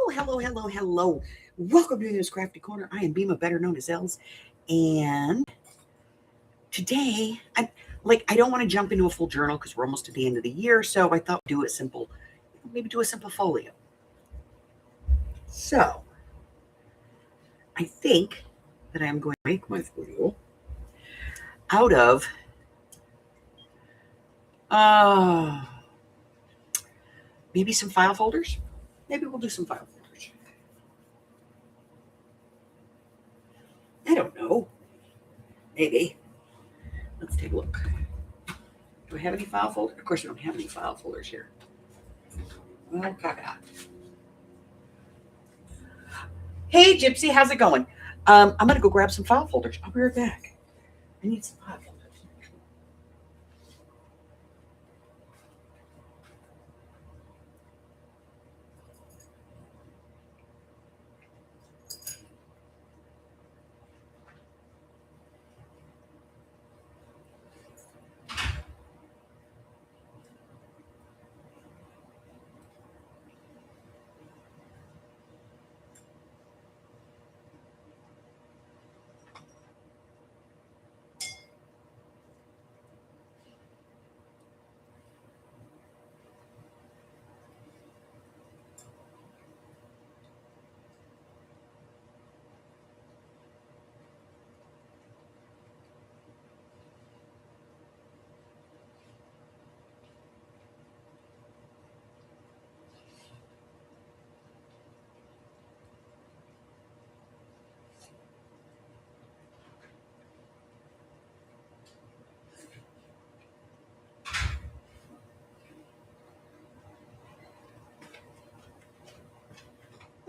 Hello. Welcome to this Crafty Corner. I am Bima, better known as Els. And today, I don't want to jump into a full journal because we're almost at the end of the year. So I thought we'd do maybe do a simple folio. So I think that I'm going to make my folio out of maybe some file folders. Maybe we'll do some file folders. I don't know. Maybe. Let's take a look. Do I have any file folders? Of course, I don't have any file folders here. Well, caca. Hey, Gypsy, how's it going? I'm going to go grab some file folders. I'll be right back. I need some file folders.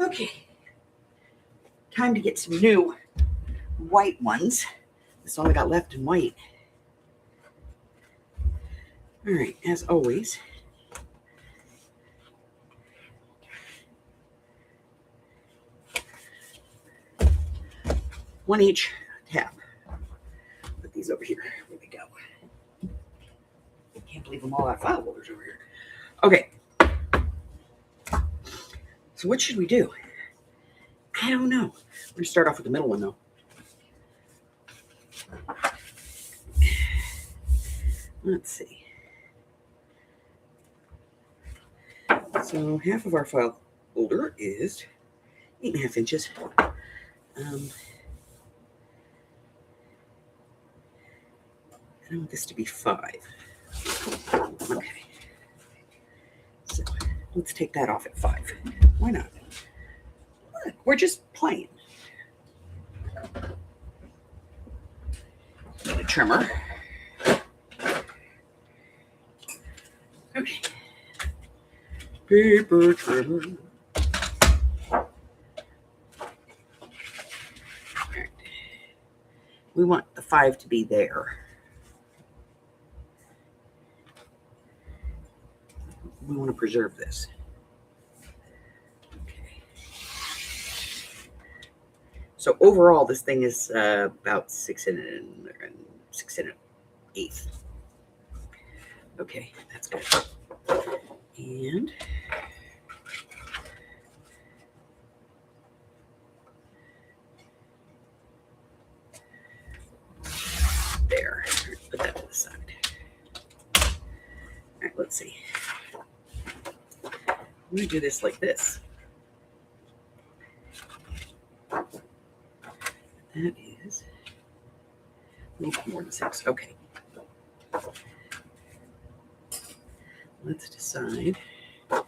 Okay, time to get some new white ones. That's all I got left in white. All right, as always, one each tab. Put these over here. There we go. Can't believe them all got file folders over here. Okay. So what should we do? I don't know. We're going to start off with the middle one, though. Let's see. So half of our file folder is 8.5 inches. I want this to be 5. Okay. So let's take that off at 5. Why not? Look, we're just playing. Need a trimmer. Okay. Paper trimmer. All right. We want the 5 to be there. We want to preserve this. Okay. So overall, this thing is about 6 1/8. Okay, that's good. And there. Put that to the side. All right, let's see. I'm going to do this like this. That is a little bit more than 6. Okay. Let's decide. All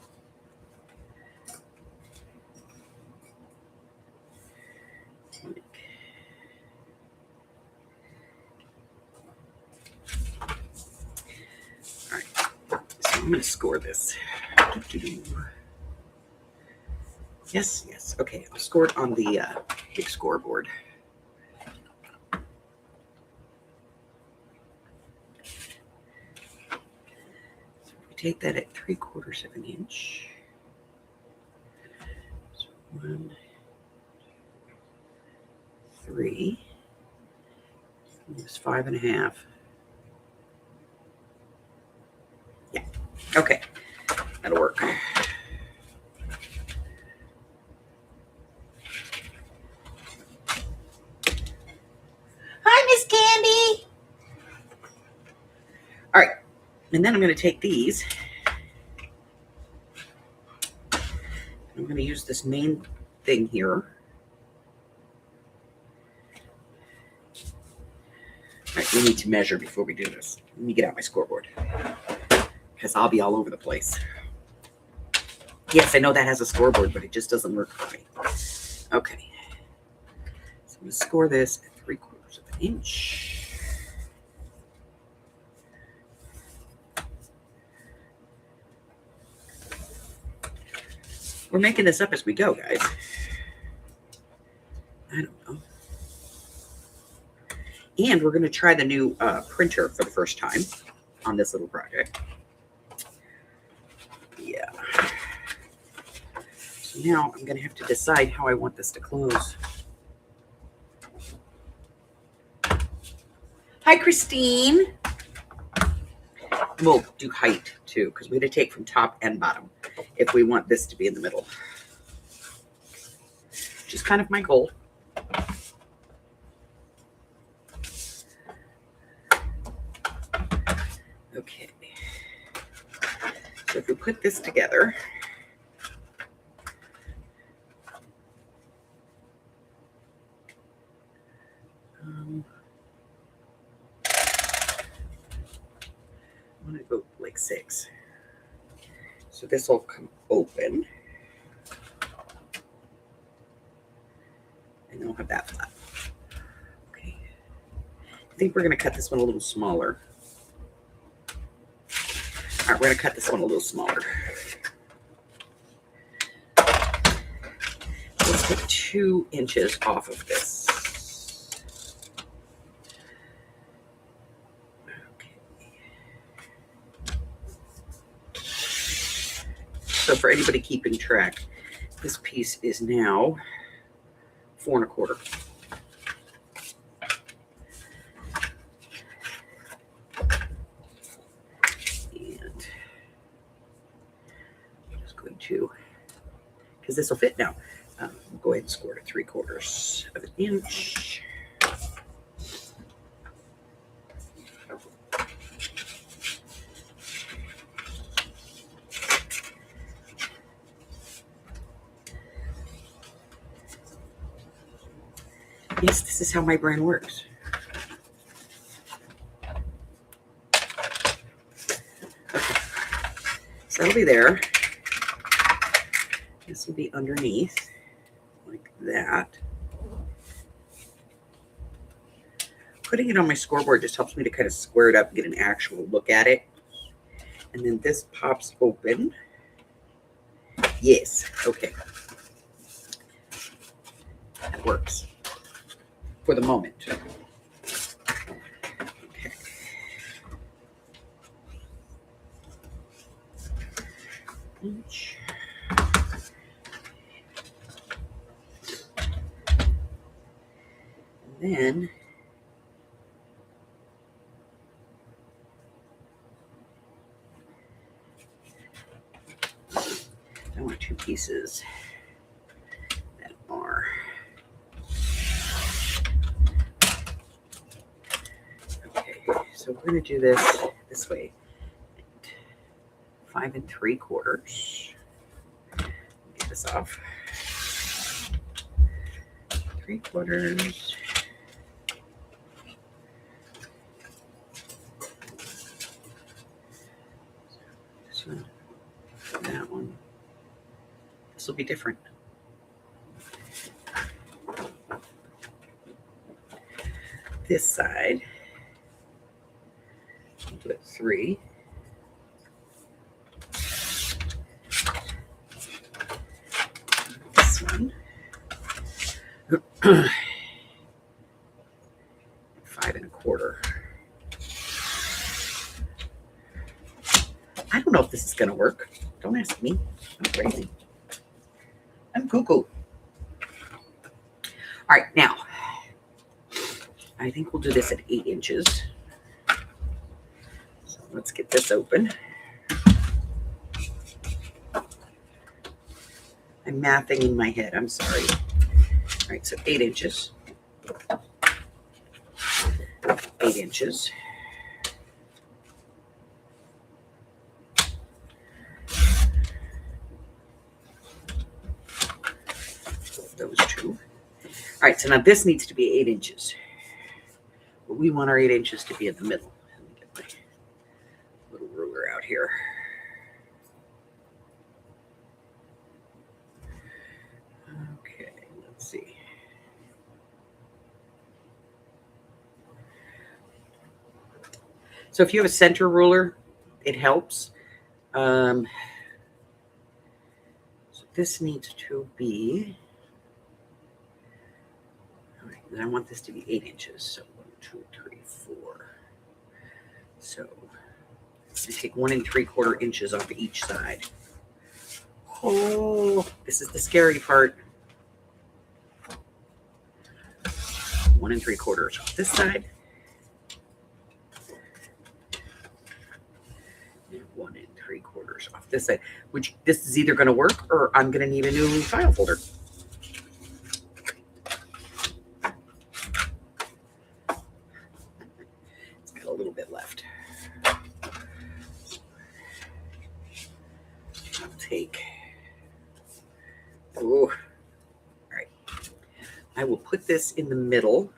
right. So I'm going to score this. Yes. Okay, I'll score it on the big scoreboard. So if we take that at 3/4 of an inch. So 1, 3. It's 5.5. Yeah. Okay. That'll work. And then I'm going to take these. I'm going to use this main thing here. All right, we need to measure before we do this. Let me get out my scoreboard because I'll be all over the place. Yes, I know that has a scoreboard, but it just doesn't work for me. Okay. So I'm going to score this at 3/4 of an inch. We're making this up as we go, guys. I don't know. And we're going to try the new printer for the first time on this little project. Yeah. So now I'm going to have to decide how I want this to close. Hi, Christine. We'll do height too, because we had to take from top and bottom if we want this to be in the middle. Which is kind of my goal. Okay. So if we put this together, I'm going to go like 6. So this will come open. And then we'll have that flat. Okay. I think we're going to cut this one a little smaller. All right, we're going to cut this one a little smaller. Let's take 2 inches off of this. So for anybody keeping track, this piece is now 4 1/4. And I'm just going to, because this will fit now, we'll go ahead and score to 3/4 of an inch. Yes, this is how my brain works. Okay, so that'll be there. This will be underneath, like that. Putting it on my scoreboard just helps me to kind of square it up and get an actual look at it. And then this pops open. Yes, okay. That works. For the moment. Okay. Inch. And then I want 2 pieces that are so we're going to do this way. 5 3/4. Get this off. 3/4. This one, that one. This will be different. This side. Do it 3. This one. 5 1/4. I don't know if this is going to work. Don't ask me. I'm crazy. I'm cuckoo. All right, now I think we'll do this at 8 inches. So let's get this open. I'm mathing in my head. I'm sorry. All right, so 8 inches. 8 inches. those two. All right, so now this needs to be 8 inches. But we want our 8 inches to be in the middle. Let me get my little ruler out here. Okay, let's see. So if you have a center ruler, it helps. So this needs to be, all right, and I want this to be 8 inches. So 1, 2, 3, 4. So I take 1 3/4 inches off of each side. Oh, this is the scary part. 1 3/4 off this side. And 1 3/4 off this side, which this is either going to work or I'm going to need a new file folder. It's got a little bit left. I'll take, oh, all right. I will put this in the middle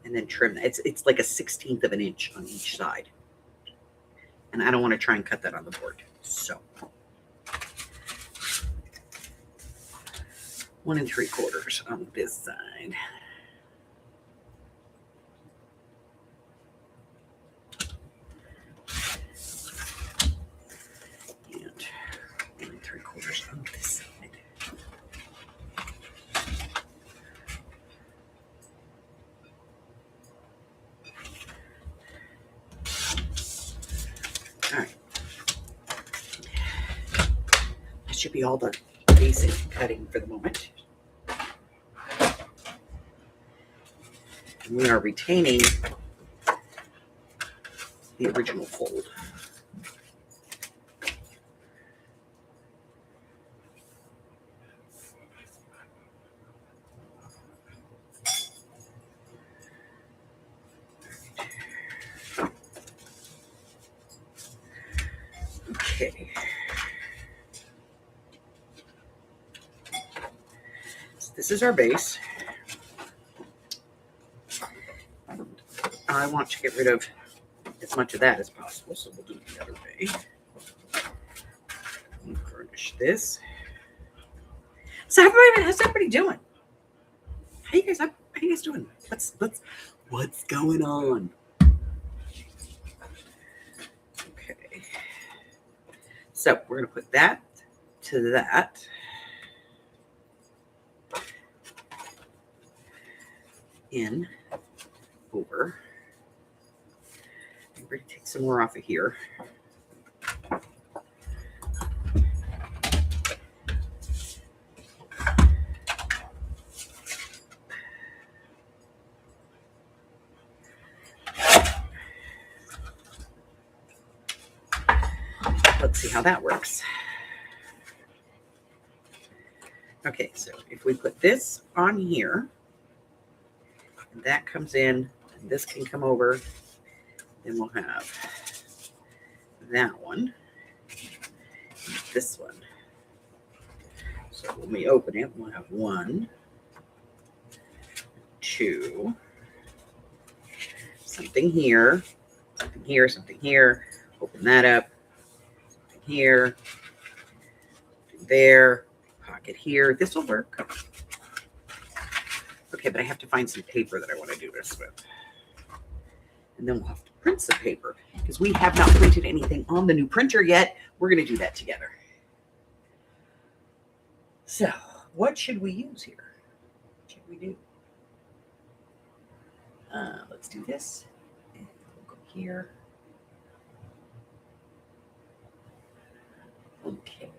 and then trim that. It's like a 1/16 of an inch on each side. And I don't want to try and cut that on the board. So 1 3/4 on this side. And 1 3/4 on this side. All right. That should be all the basic cutting for the moment. And we are retaining the original fold. Okay. So this is our base. I want to get rid of as much of that as possible, so we'll do it the other way. Garnish this. So how's everybody doing? How you guys doing? What's going on? Okay. So we're gonna put that to that. In over. I'm going to take some more off of here. Let's see how that works. Okay, so if we put this on here, and that comes in, and this can come over, then we'll have that one, and this one. So when we open it, we'll have 1, 2, something here, something here, something here. Open that up, something here, something there, pocket here. This will work. Okay, but I have to find some paper that I want to do this with. And then we'll have to print some paper because we have not printed anything on the new printer yet. We're going to do that together. So what should we use here? What should we do? Let's do this. And we'll go here. Okay.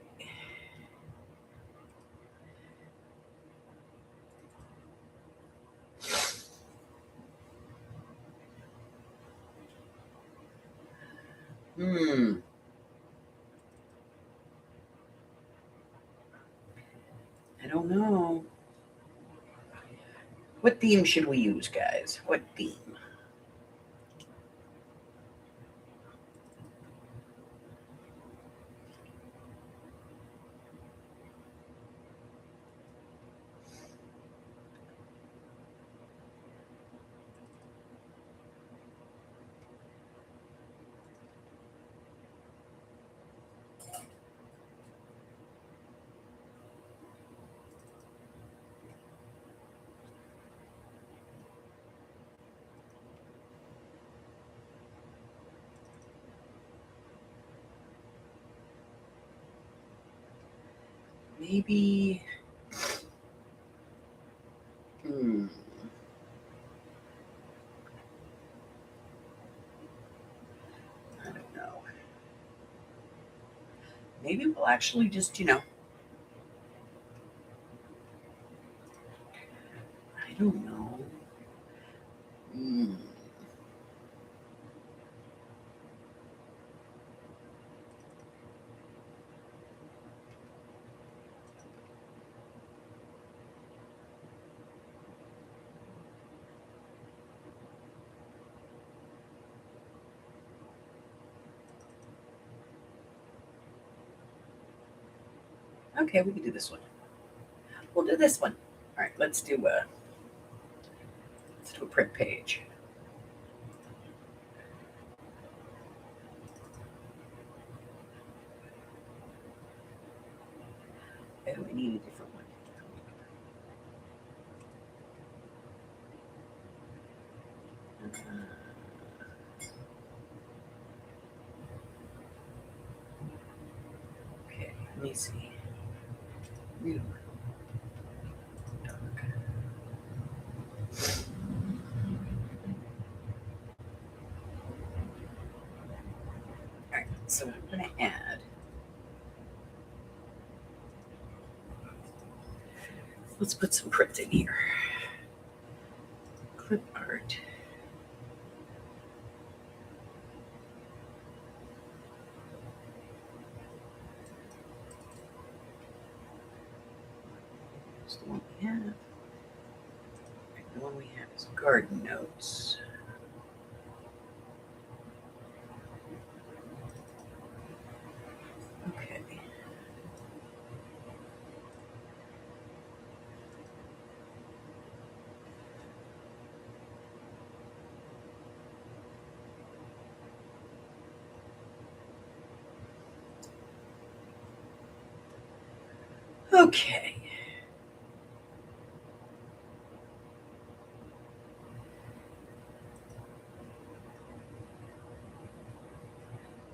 I don't know. What theme should we use, guys? What theme? maybe. I don't know. Maybe we'll actually just, I don't know. Okay, we can do this one. We'll do this one. All right, let's do a print page. Oh, we need a different one. Okay, let me see. New. Dark. All right, so I'm going to add. Let's put some print in here. Clip art. That's the one we have. The one we have is garden notes. Okay. Okay.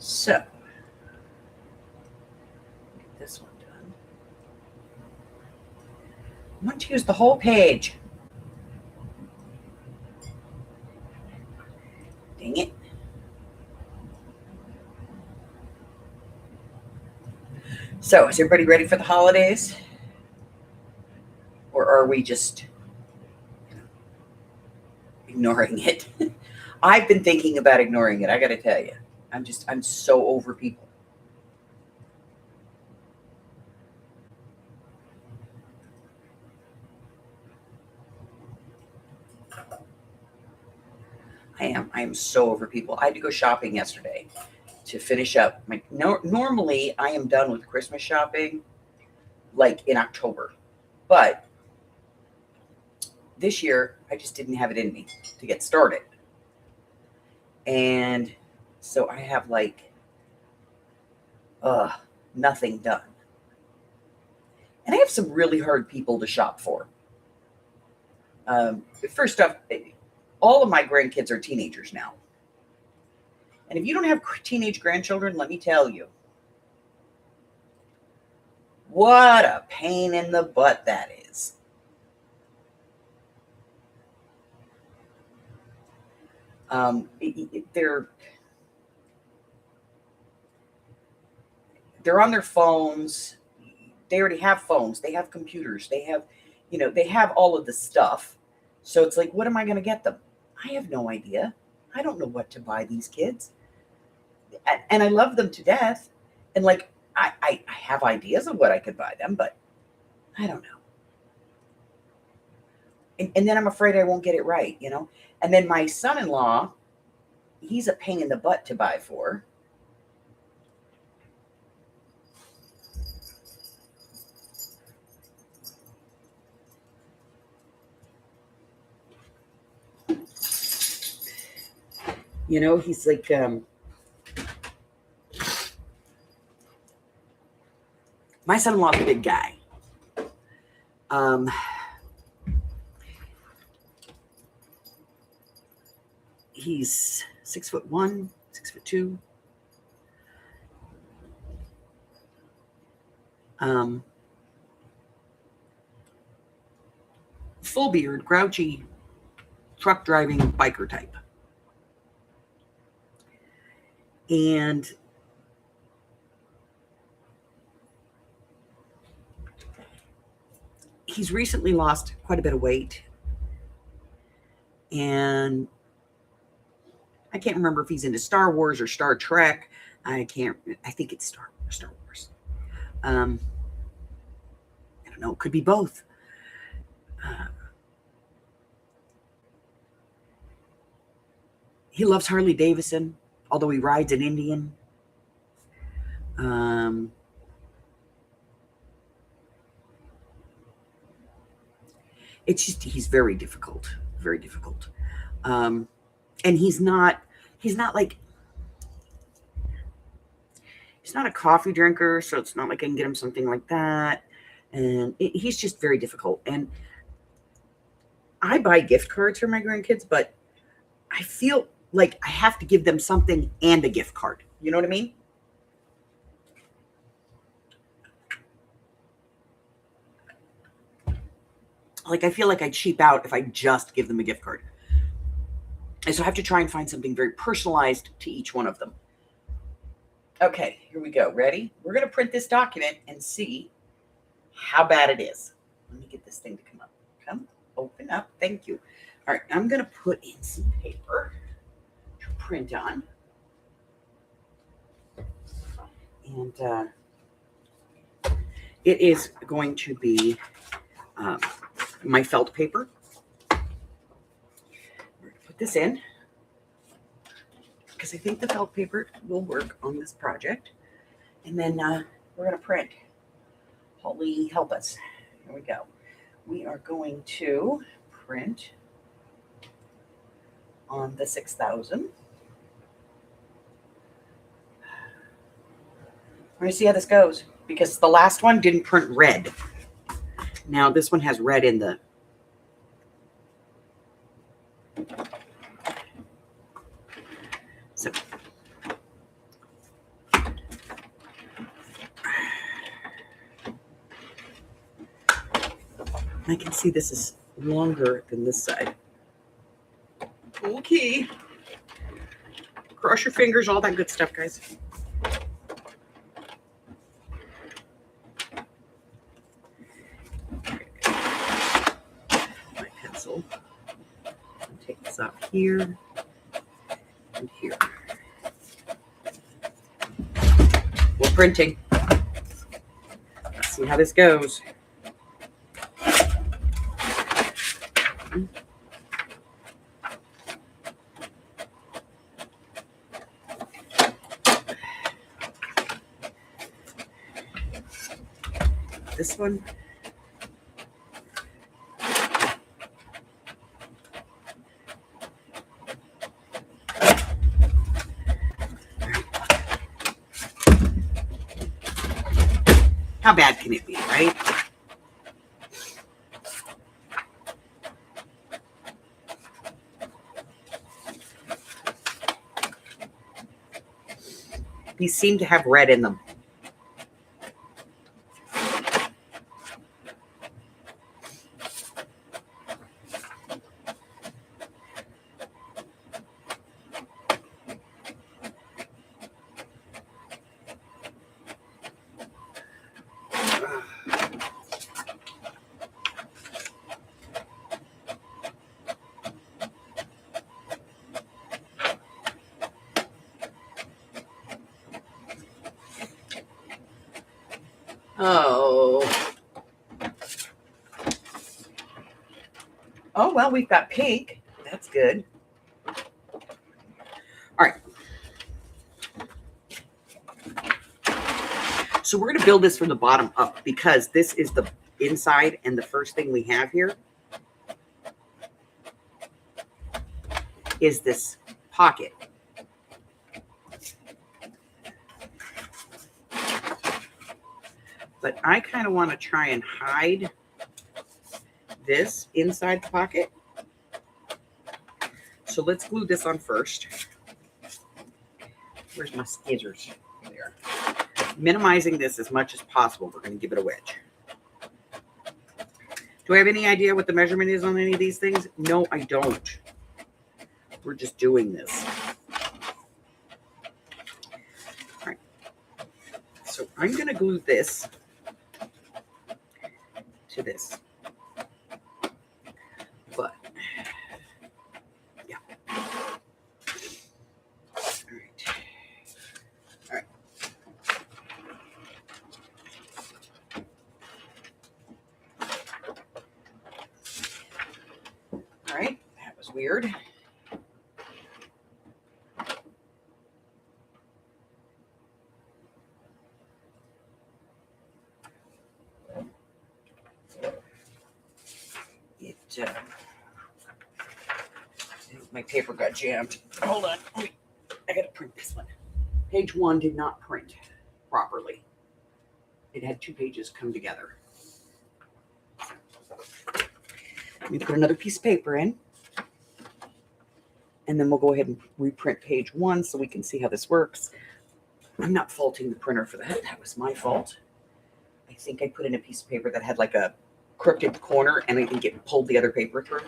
So, get this one done. I want to use the whole page. Dang it. So, is everybody ready for the holidays? Or are we just ignoring it? I've been thinking about ignoring it. I got to tell you, I'm so over people. I am so over people. I had to go shopping yesterday to finish up my. Normally, I am done with Christmas shopping like in October, but this year I just didn't have it in me to get started, and so I have like nothing done. And I have some really hard people to shop for. First off, all of my grandkids are teenagers now. And if you don't have teenage grandchildren, let me tell you, what a pain in the butt that is. They're on their phones. They already have phones. They have computers. They have, they have all of the stuff. So it's like, what am I going to get them? I have no idea. I don't know what to buy these kids. And I love them to death. And like, I have ideas of what I could buy them, but I don't know. And then I'm afraid I won't get it right, And then my son-in-law, he's a pain in the butt to buy for. He's like, my son-in-law's a big guy. He's 6'1", 6'2". full beard, grouchy, truck driving biker type. And he's recently lost quite a bit of weight. And I can't remember if he's into Star Wars or Star Trek. I think it's Star Wars. I don't know. It could be both. He loves Harley Davidson, although he rides an Indian. It's just, he's very difficult, very difficult. And he's not like, he's not a coffee drinker, so it's not like I can get him something like that. And he's just very difficult. And I buy gift cards for my grandkids, but I feel like I have to give them something and a gift card. You know what I mean? Like, I feel like I cheap out if I just give them a gift card. And so I have to try and find something very personalized to each one of them. Okay, here we go. Ready? We're going to print this document and see how bad it is. Let me get this thing to come up. Come, open up. Thank you. All right, I'm going to put in some paper to print on. And it is going to be my felt paper. We're going to put this in because I think the felt paper will work on this project. And then we're going to print. Holly, help us. Here we go. We are going to print on the 6000. We're going to see how this goes because the last one didn't print red. Now this one has red in the so I can see this is longer than this side. Okay. Cross your fingers, all that good stuff, guys. Take this off here and here. We're printing. Let's see how this goes. This one. How bad can it be, right? These seem to have red in them. Oh, well, we've got pink. That's good. All right. So we're going to build this from the bottom up because this is the inside, and the first thing we have here is this pocket. But I kind of want to try and hide this inside the pocket. So let's glue this on first. Where's my scissors? There. Minimizing this as much as possible. We're going to give it a wedge. Do I have any idea what the measurement is on any of these things? No, I don't. We're just doing this. All right. So I'm going to glue this to this. But, yeah. All right. All right. All right. That was weird. My paper got jammed. Hold on. I got to print this one. Page 1 did not print properly. It had 2 pages come together. Let me put another piece of paper in. And then we'll go ahead and reprint page 1 so we can see how this works. I'm not faulting the printer for that. That was my fault. I think I put in a piece of paper that had like a crooked corner, and I think it pulled the other paper through.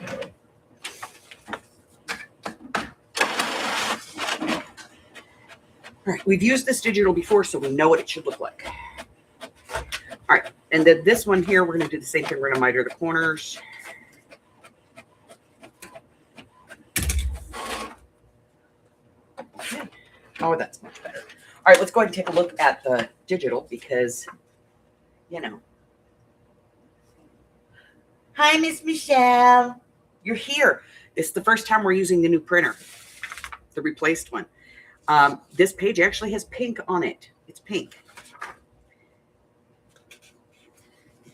All right, we've used this digital before, so we know what it should look like. All right, and then this one here, we're going to do the same thing. We're going to miter the corners. Okay. Oh, that's much better. All right, let's go ahead and take a look at the digital because, you know. Hi, Miss Michelle. You're here. This is the first time we're using the new printer, the replaced one. This page actually has pink on it. It's pink.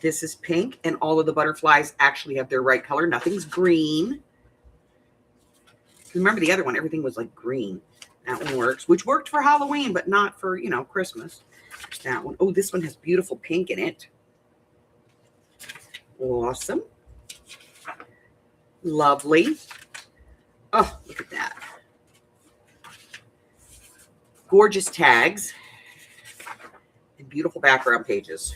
This is pink, and all of the butterflies actually have their right color. Nothing's green. Remember the other one, everything was like green. That one works, which worked for Halloween, but not for, you know, Christmas. That one. Oh, this one has beautiful pink in it. Awesome. Lovely. Oh, look at that. Gorgeous tags and beautiful background pages.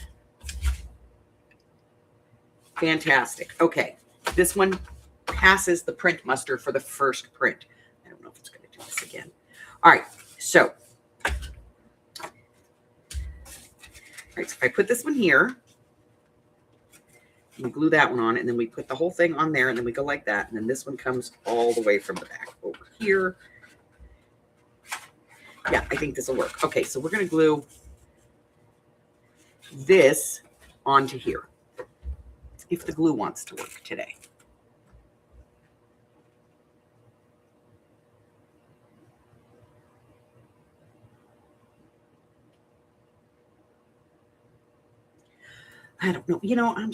Fantastic. Okay, this one passes the print muster for the first print. I don't know if it's going to do this again. All right, so, so if I put this one here, we glue that one on, and then we put the whole thing on there, and then we go like that, and then this one comes all the way from the back over here. Yeah, I think this will work. Okay, so we're going to glue this onto here, if the glue wants to work today. I don't know. You know, I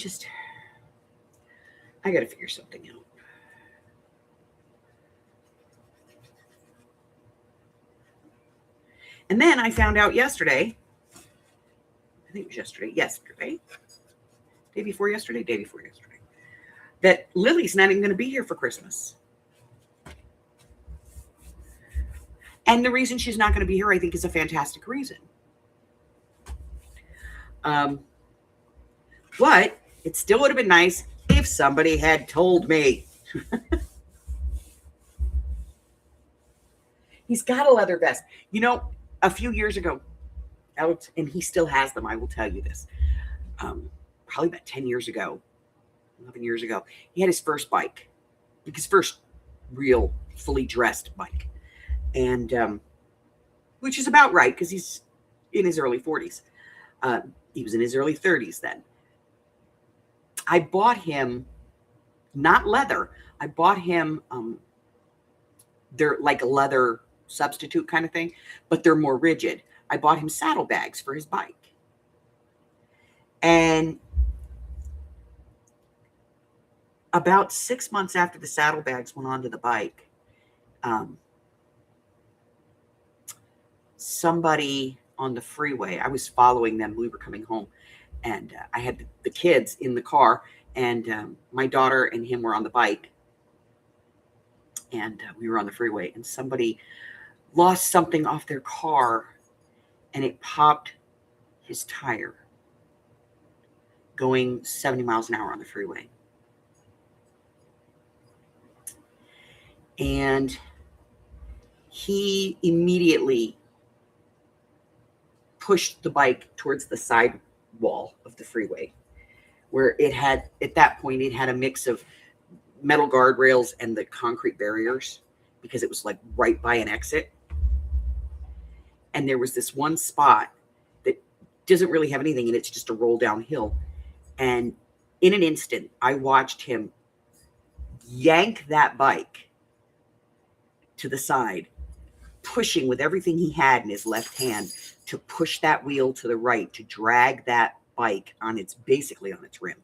got to figure something out. And then I found out yesterday, I think it was yesterday, day before yesterday, that Lily's not even going to be here for Christmas. And the reason she's not going to be here, I think, is a fantastic reason. But it still would have been nice if somebody had told me. He's got a leather vest. You know, a few years ago, Alex, and he still has them, I will tell you this. Probably about 10 years ago, 11 years ago, he had his first bike, his first real fully dressed bike. And which is about right because he's in his early 40s. He was in his early 30s then. I bought him, not leather, I bought him, they're like a leather substitute kind of thing, but they're more rigid. I bought him saddlebags for his bike. And about 6 months after the saddlebags went onto the bike, somebody on the freeway, I was following them, we were coming home, and I had the kids in the car, and my daughter and him were on the bike, and we were on the freeway, and somebody lost something off their car, and it popped his tire going 70 miles an hour on the freeway. And he immediately pushed the bike towards the side wall of the freeway, where it had, at that point, it had a mix of metal guardrails and the concrete barriers, because it was like right by an exit. And there was this one spot that doesn't really have anything, and it's just a roll downhill. And in an instant, I watched him yank that bike to the side, pushing with everything he had in his left hand to push that wheel to the right, to drag that bike on its, basically on its rim,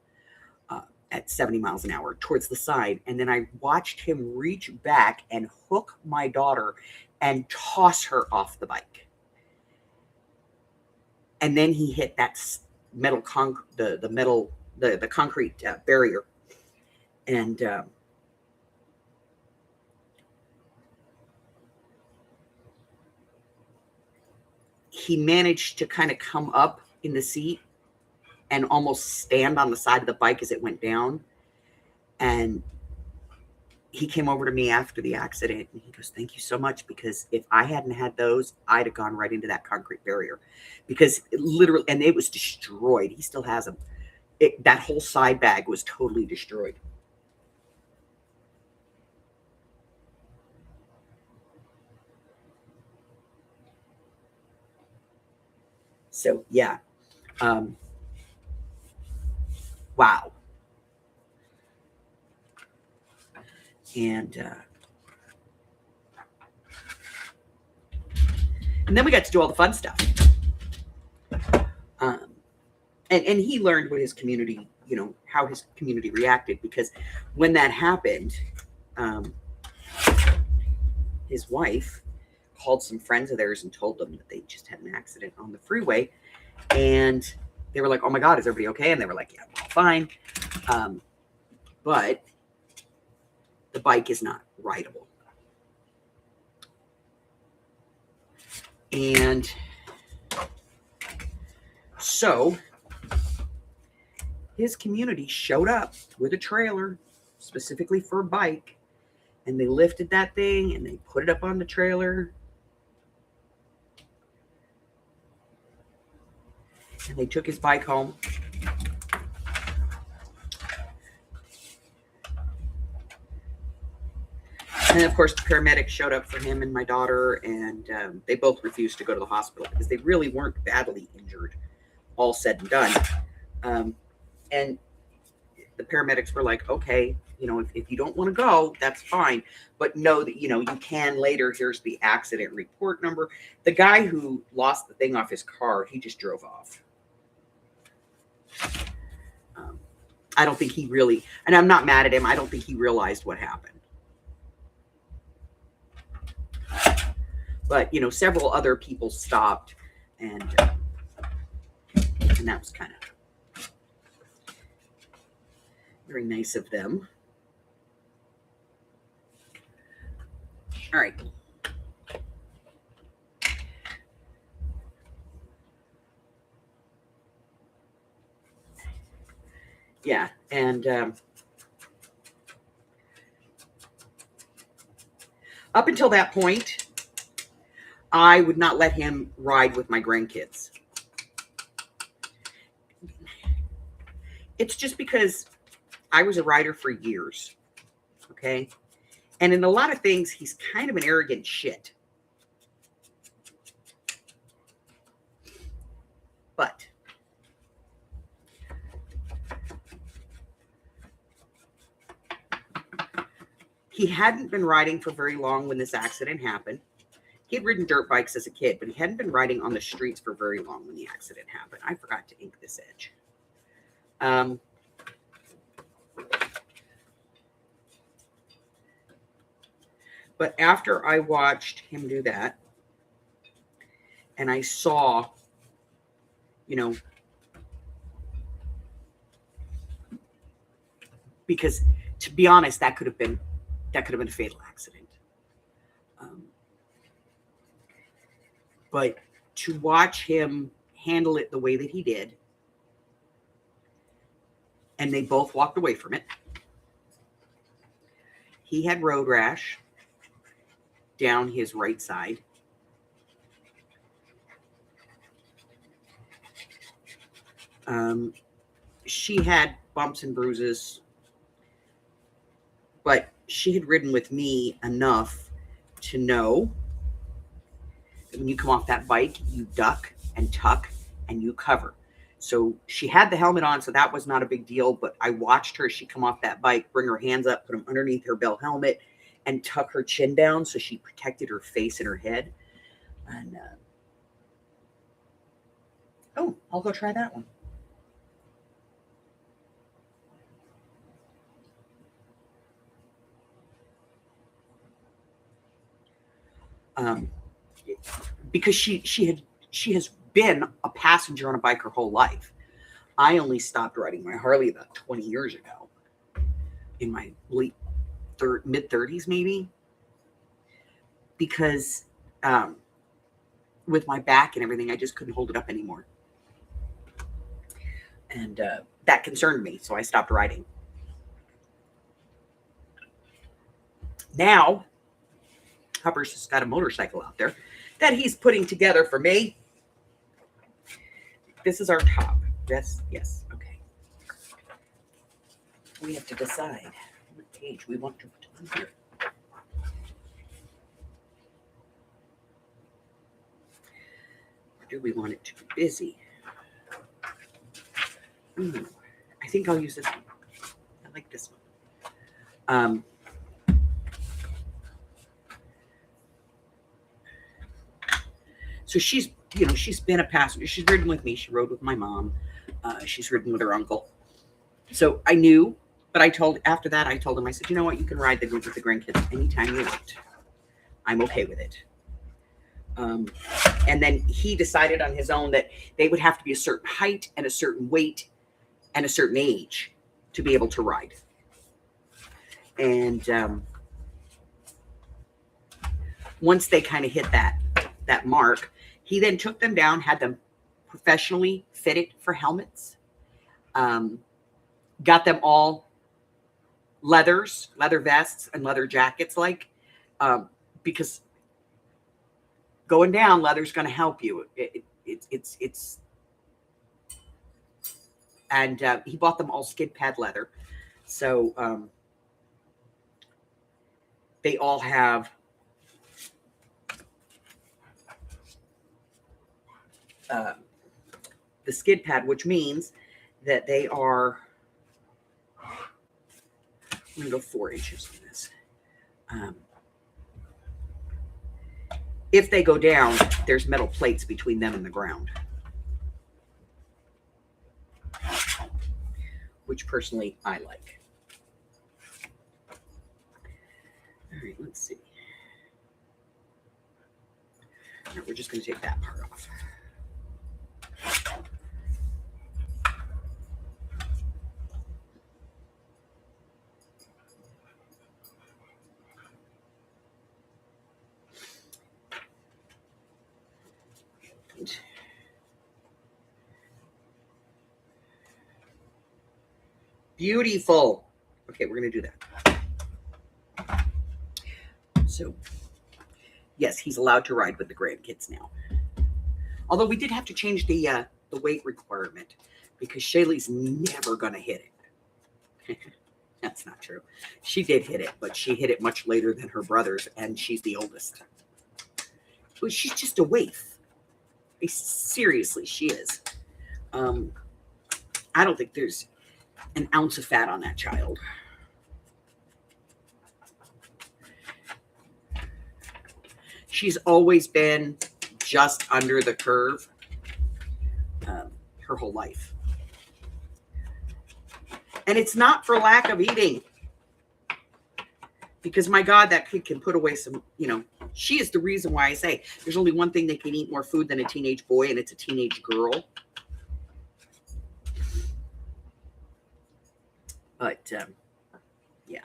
at 70 miles an hour towards the side. And then I watched him reach back and hook my daughter and toss her off the bike. And then he hit that metal the concrete barrier. And he managed to kind of come up in the seat and almost stand on the side of the bike as it went down. And he came over to me after the accident and he goes, "Thank you so much, because if I hadn't had those, I'd have gone right into that concrete barrier." Because it literally, and it was destroyed. He still has them. That whole side bag was totally destroyed. So yeah. Wow. And then we got to do all the fun stuff. And he learned what his community, how his community reacted, because when that happened, his wife called some friends of theirs and told them that they just had an accident on the freeway. And they were like, "Oh my God, is everybody okay?" And they were like, "Yeah, we're all fine." But the bike is not rideable. And so his community showed up with a trailer specifically for a bike, and they lifted that thing and they put it up on the trailer. And they took his bike home. And then, of course, the paramedics showed up for him and my daughter, and they both refused to go to the hospital because they really weren't badly injured, all said and done. And the paramedics were like, "Okay, if you don't want to go, that's fine. But know that, you can later. Here's the accident report number." The guy who lost the thing off his car, he just drove off. I don't think he really, and I'm not mad at him, I don't think he realized what happened. But, several other people stopped, and that was kind of very nice of them. All right. Yeah, and up until that point, I would not let him ride with my grandkids. It's just because I was a rider for years, okay? And in a lot of things, he's kind of an arrogant shit. But he hadn't been riding for very long when this accident happened. He had ridden dirt bikes as a kid, but he hadn't been riding on the streets for very long when the accident happened. I forgot to ink this edge. But after I watched him do that, and I saw, because to be honest, that could have been a fatal accident. But to watch him handle it the way that he did, and they both walked away from it. He had road rash. down his right side. She had bumps and bruises, but she had ridden with me enough to know that when you come off that bike, you duck and tuck and you cover. So she had the helmet on, so that was not a big deal, but I watched her, she come off that bike, bring her hands up, put them underneath her bell helmet, and tuck her chin down so she protected her face and her head. And, oh, I'll go try that one. Because she has been a passenger on a bike her whole life. I only stopped riding my Harley about 20 years ago, in my mid 30s maybe, because with my back and everything, I just couldn't hold it up anymore, and that concerned me, so I stopped riding. Now Hubbard's just got a motorcycle out there that he's putting together for me. This is our top. Yes, okay. We have to decide what page we want to put on here. Or do we want it to be busy? I think I'll use this one. I like this one. So she's been a passenger. She's ridden with me. She rode with my mom. She's ridden with her uncle. So I knew, but after that, I told him, I said, you know what? You can ride with the grandkids anytime you want. I'm okay with it. And then he decided on his own that they would have to be a certain height and a certain weight and a certain age to be able to ride. And once they kind of hit that mark, he then took them down, had them professionally fitted for helmets, got them all leather vests and leather jackets, because going down, leather's going to help you. And he bought them all skid pad leather. So they all have the skid pad, which means that they are, I'm going to go 4 inches on this. If they go down, there's metal plates between them and the ground, which personally I like. All right, let's see. All right, we're just going to take that part off. Beautiful. Okay, we're going to do that. So, yes, he's allowed to ride with the grandkids now. Although we did have to change the weight requirement because Shaylee's never going to hit it. That's not true. She did hit it, but she hit it much later than her brothers, and she's the oldest. But she's just a waif. Seriously, she is. I don't think there's an ounce of fat on that child. She's always been just under the curve her whole life. And it's not for lack of eating. Because, my God, that kid can put away some, she is the reason why I say there's only one thing that can eat more food than a teenage boy, and it's a teenage girl. But, yeah.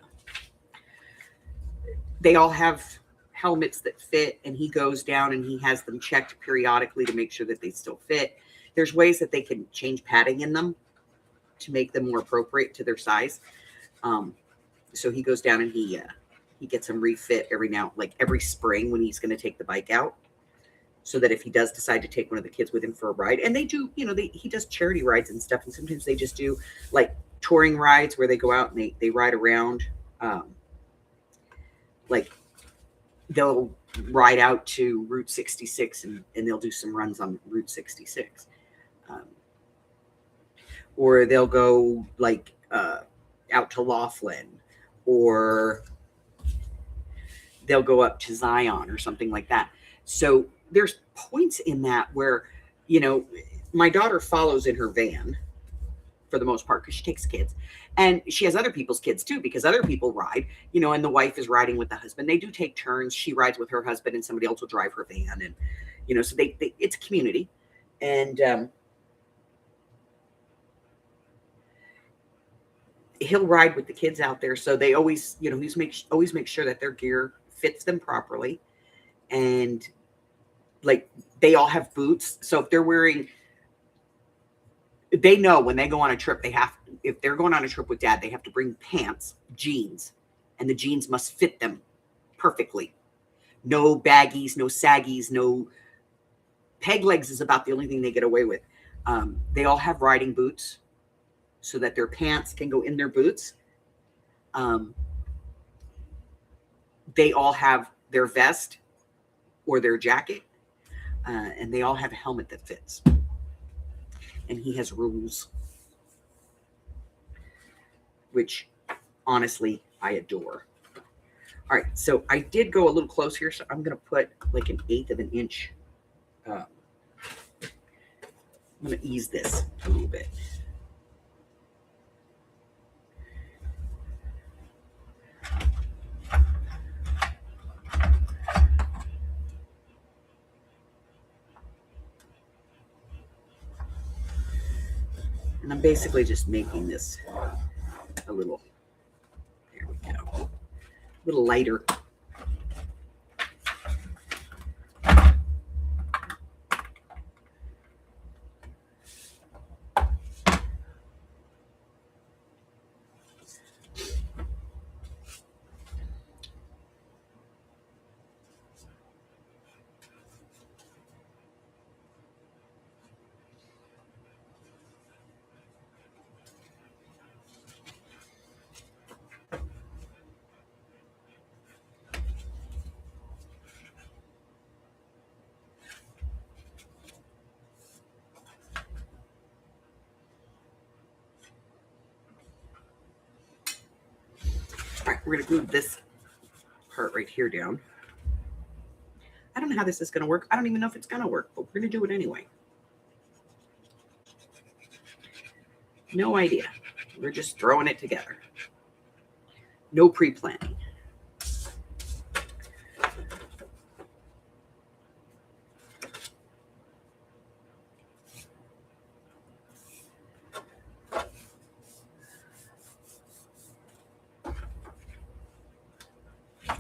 They all have helmets that fit, and he goes down and he has them checked periodically to make sure that they still fit. There's ways that they can change padding in them to make them more appropriate to their size. So he goes down and he he gets them refit every spring when he's going to take the bike out. So that if he does decide to take one of the kids with him for a ride, and they do, he does charity rides and stuff. And sometimes they just do like touring rides where they go out and they ride around. Like they'll ride out to Route 66 and they'll do some runs on Route 66. Or they'll go like out to Laughlin, or they'll go up to Zion or something like that. So there's points in that where, my daughter follows in her van for the most part because she takes kids, and she has other people's kids too because other people ride, and the wife is riding with the husband. They do take turns. She rides with her husband and somebody else will drive her van, and so they it's a community. And he'll ride with the kids out there, so they always always make sure that their gear fits them properly. And like they all have boots, so if they're wearing, they know when they go on a trip, if they're going on a trip with dad, they have to bring pants, jeans, and the jeans must fit them perfectly. No baggies, no saggies, no peg legs is about the only thing they get away with. They all have riding boots so that their pants can go in their boots. They all have their vest or their jacket, and they all have a helmet that fits. And he has rules, which honestly I adore. All right, so I did go a little close here, so I'm going to put like 1/8 of an inch. I'm going to ease this a little bit. And I'm basically just making this a little, there we go, a little lighter. All right, we're going to glue this part right here down. I don't know how this is going to work. I don't even know if it's going to work, but we're going to do it anyway. No idea. We're just throwing it together. No pre-planning.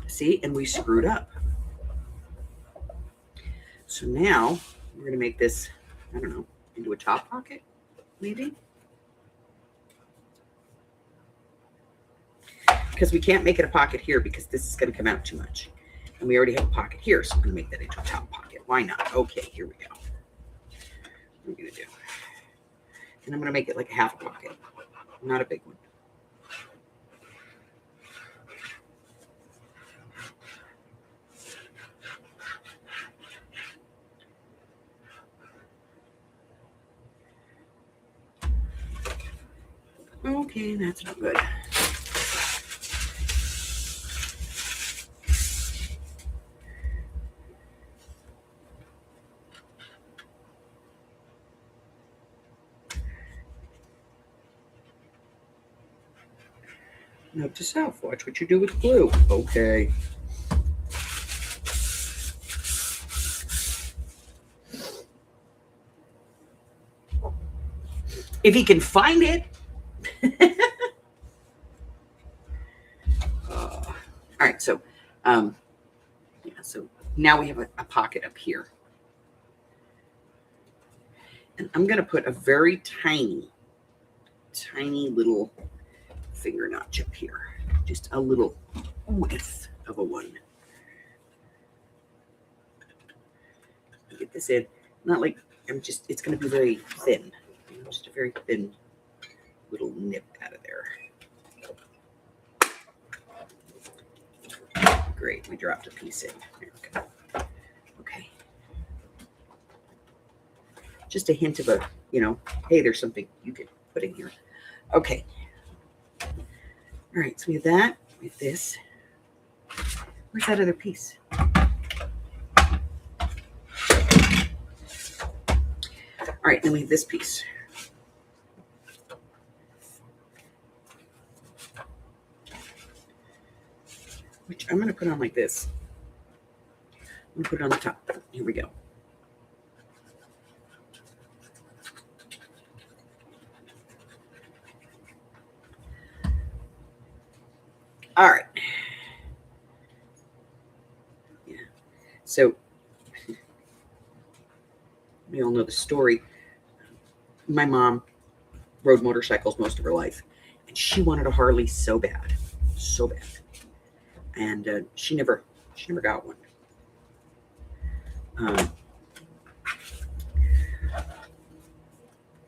See, and we screwed up. So now we're going to make this, I don't know, into a top pocket, maybe? Because we can't make it a pocket here because this is going to come out too much. And we already have a pocket here, so I'm going to make that into a top pocket. Why not? Okay, here we go. What are we going to do? And I'm going to make it like a half pocket, not a big one. Okay, that's not good. Note to self, watch what you do with glue. Okay. If he can find it. All right, so so now we have a pocket up here. And I'm going to put a very tiny little finger notch up here. Just a little width of a one. Get this in. Not like it's going to be very thin. Just a very thin little nip out of there. Great, we dropped a piece in. There we go. Okay. Just a hint of hey, there's something you could put in here. Okay. All right, so we have that. We have this. Where's that other piece? All right, then we have this piece. Which I'm going to put on like this. I'm going to put it on the top. Here we go. All right. Yeah. So, we all know the story. My mom rode motorcycles most of her life, and she wanted a Harley so bad, so bad. And she never got one.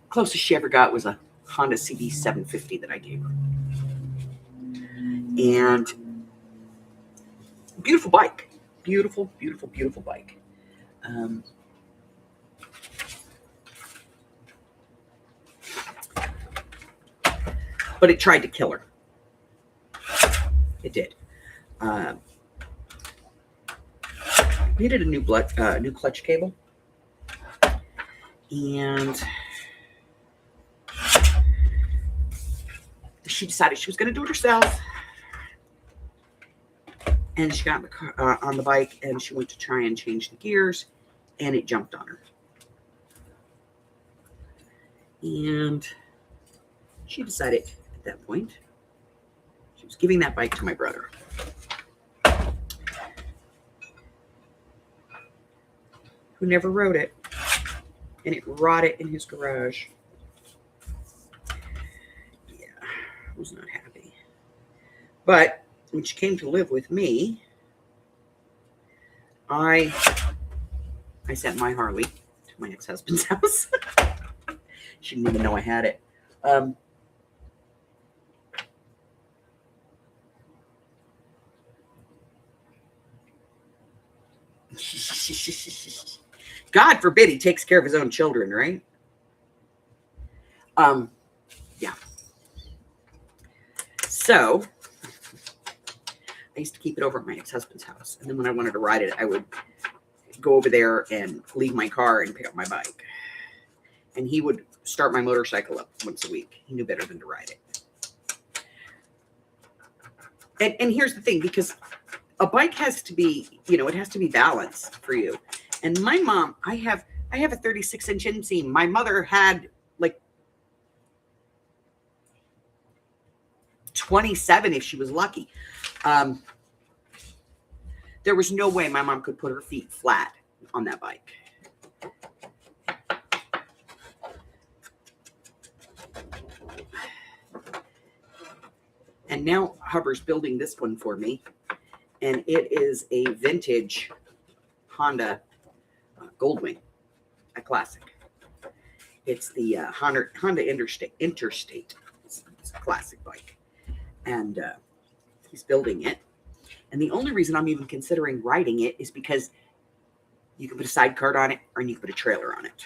Closest she ever got was a Honda CD 750 that I gave her. And beautiful bike. Beautiful, beautiful, beautiful bike. But it tried to kill her. It did. We needed a new clutch cable, and she decided she was going to do it herself. And she got in the car, on the bike, and she went to try and change the gears, and it jumped on her. And she decided at that point she was giving that bike to my brother. Who never rode it, and it rotted in his garage. Yeah, I was not happy. But when she came to live with me, I sent my Harley to my ex-husband's house. She didn't even know I had it. God forbid he takes care of his own children, right? Yeah. So I used to keep it over at my ex-husband's house. And then when I wanted to ride it, I would go over there and leave my car and pick up my bike. And he would start my motorcycle up once a week. He knew better than to ride it. And here's the thing, because a bike has to be, it has to be balanced for you. And my mom, I have a 36-inch inseam. My mother had like 27 if she was lucky. There was no way my mom could put her feet flat on that bike. And now Hubbard's building this one for me. And it is a vintage Honda Goldwing, a classic. It's the Honda Interstate. It's a classic bike. And he's building it. And the only reason I'm even considering riding it is because you can put a sidecar on it, or you can put a trailer on it.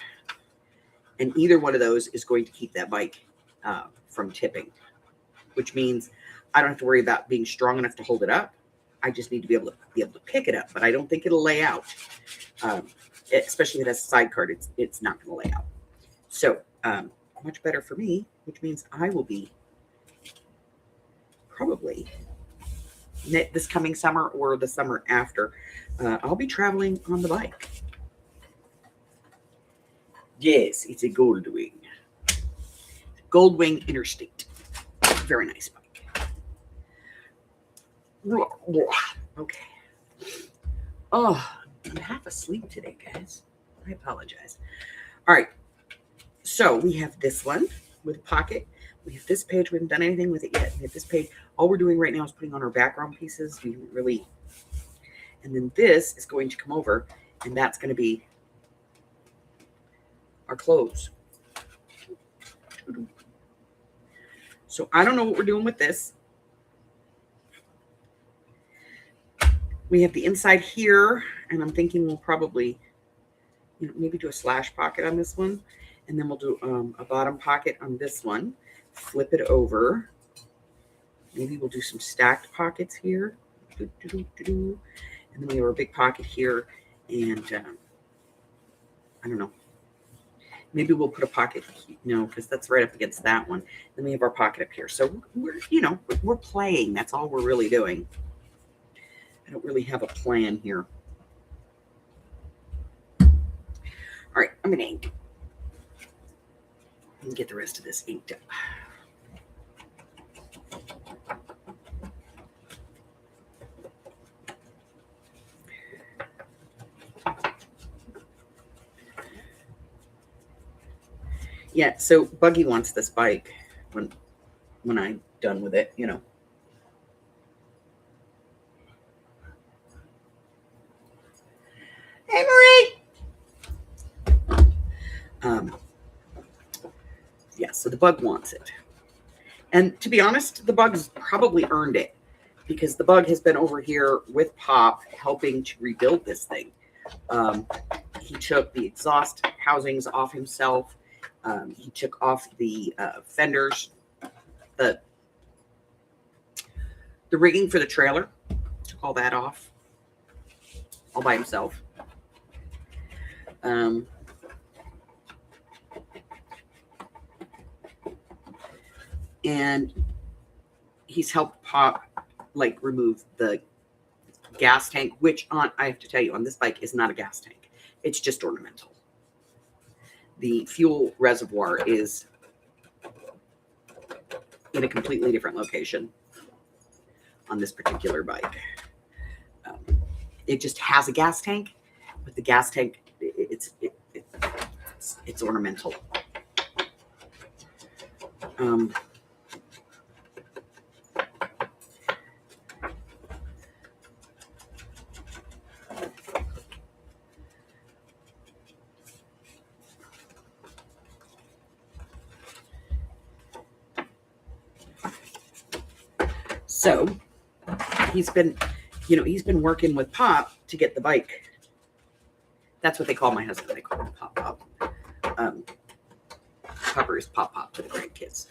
And either one of those is going to keep that bike from tipping, which means I don't have to worry about being strong enough to hold it up. I just need to be able to pick it up, but I don't think it'll lay out. Especially if it has a sidecar, it's not going to lay out. So much better for me, which means I will be probably this coming summer or the summer after, I'll be traveling on the bike. Yes, it's a Goldwing. Goldwing Interstate. Very nice bike. Okay. Oh, I'm half asleep today, guys. I apologize. All right. So we have this one. with a pocket. We have this page. We haven't done anything with it yet. We have this page. All we're doing right now is putting on our background pieces. We haven't really. And then this is going to come over, and that's going to be our clothes. So I don't know what we're doing with this. We have the inside here, and I'm thinking we'll probably, maybe do a slash pocket on this one, and then we'll do a bottom pocket on this one. Flip it over. Maybe we'll do some stacked pockets here. And then we have our big pocket here, and I don't know. Maybe we'll put a pocket, because that's right up against that one. Then we have our pocket up here. So we're playing. That's all we're really doing. I don't really have a plan here. All right, I'm going to ink. And get the rest of this inked up. Yeah, so Buggy wants this bike when I'm done with it, Hey, Marie! Yeah, so the bug wants it. And to be honest, the bug's probably earned it because the bug has been over here with Pop helping to rebuild this thing. He took the exhaust housings off himself. He took off the fenders, the rigging for the trailer, took all that off all by himself. And he's helped Pop remove the gas tank, which I have to tell you, on this bike is not a gas tank. It's just ornamental. The fuel reservoir is in a completely different location on this particular bike. It just has a gas tank, but the gas tank, it's ornamental. So he's been working with Pop to get the bike. That's what they call my husband. They call him Pop Pop. Popper is Pop Pop to the grandkids.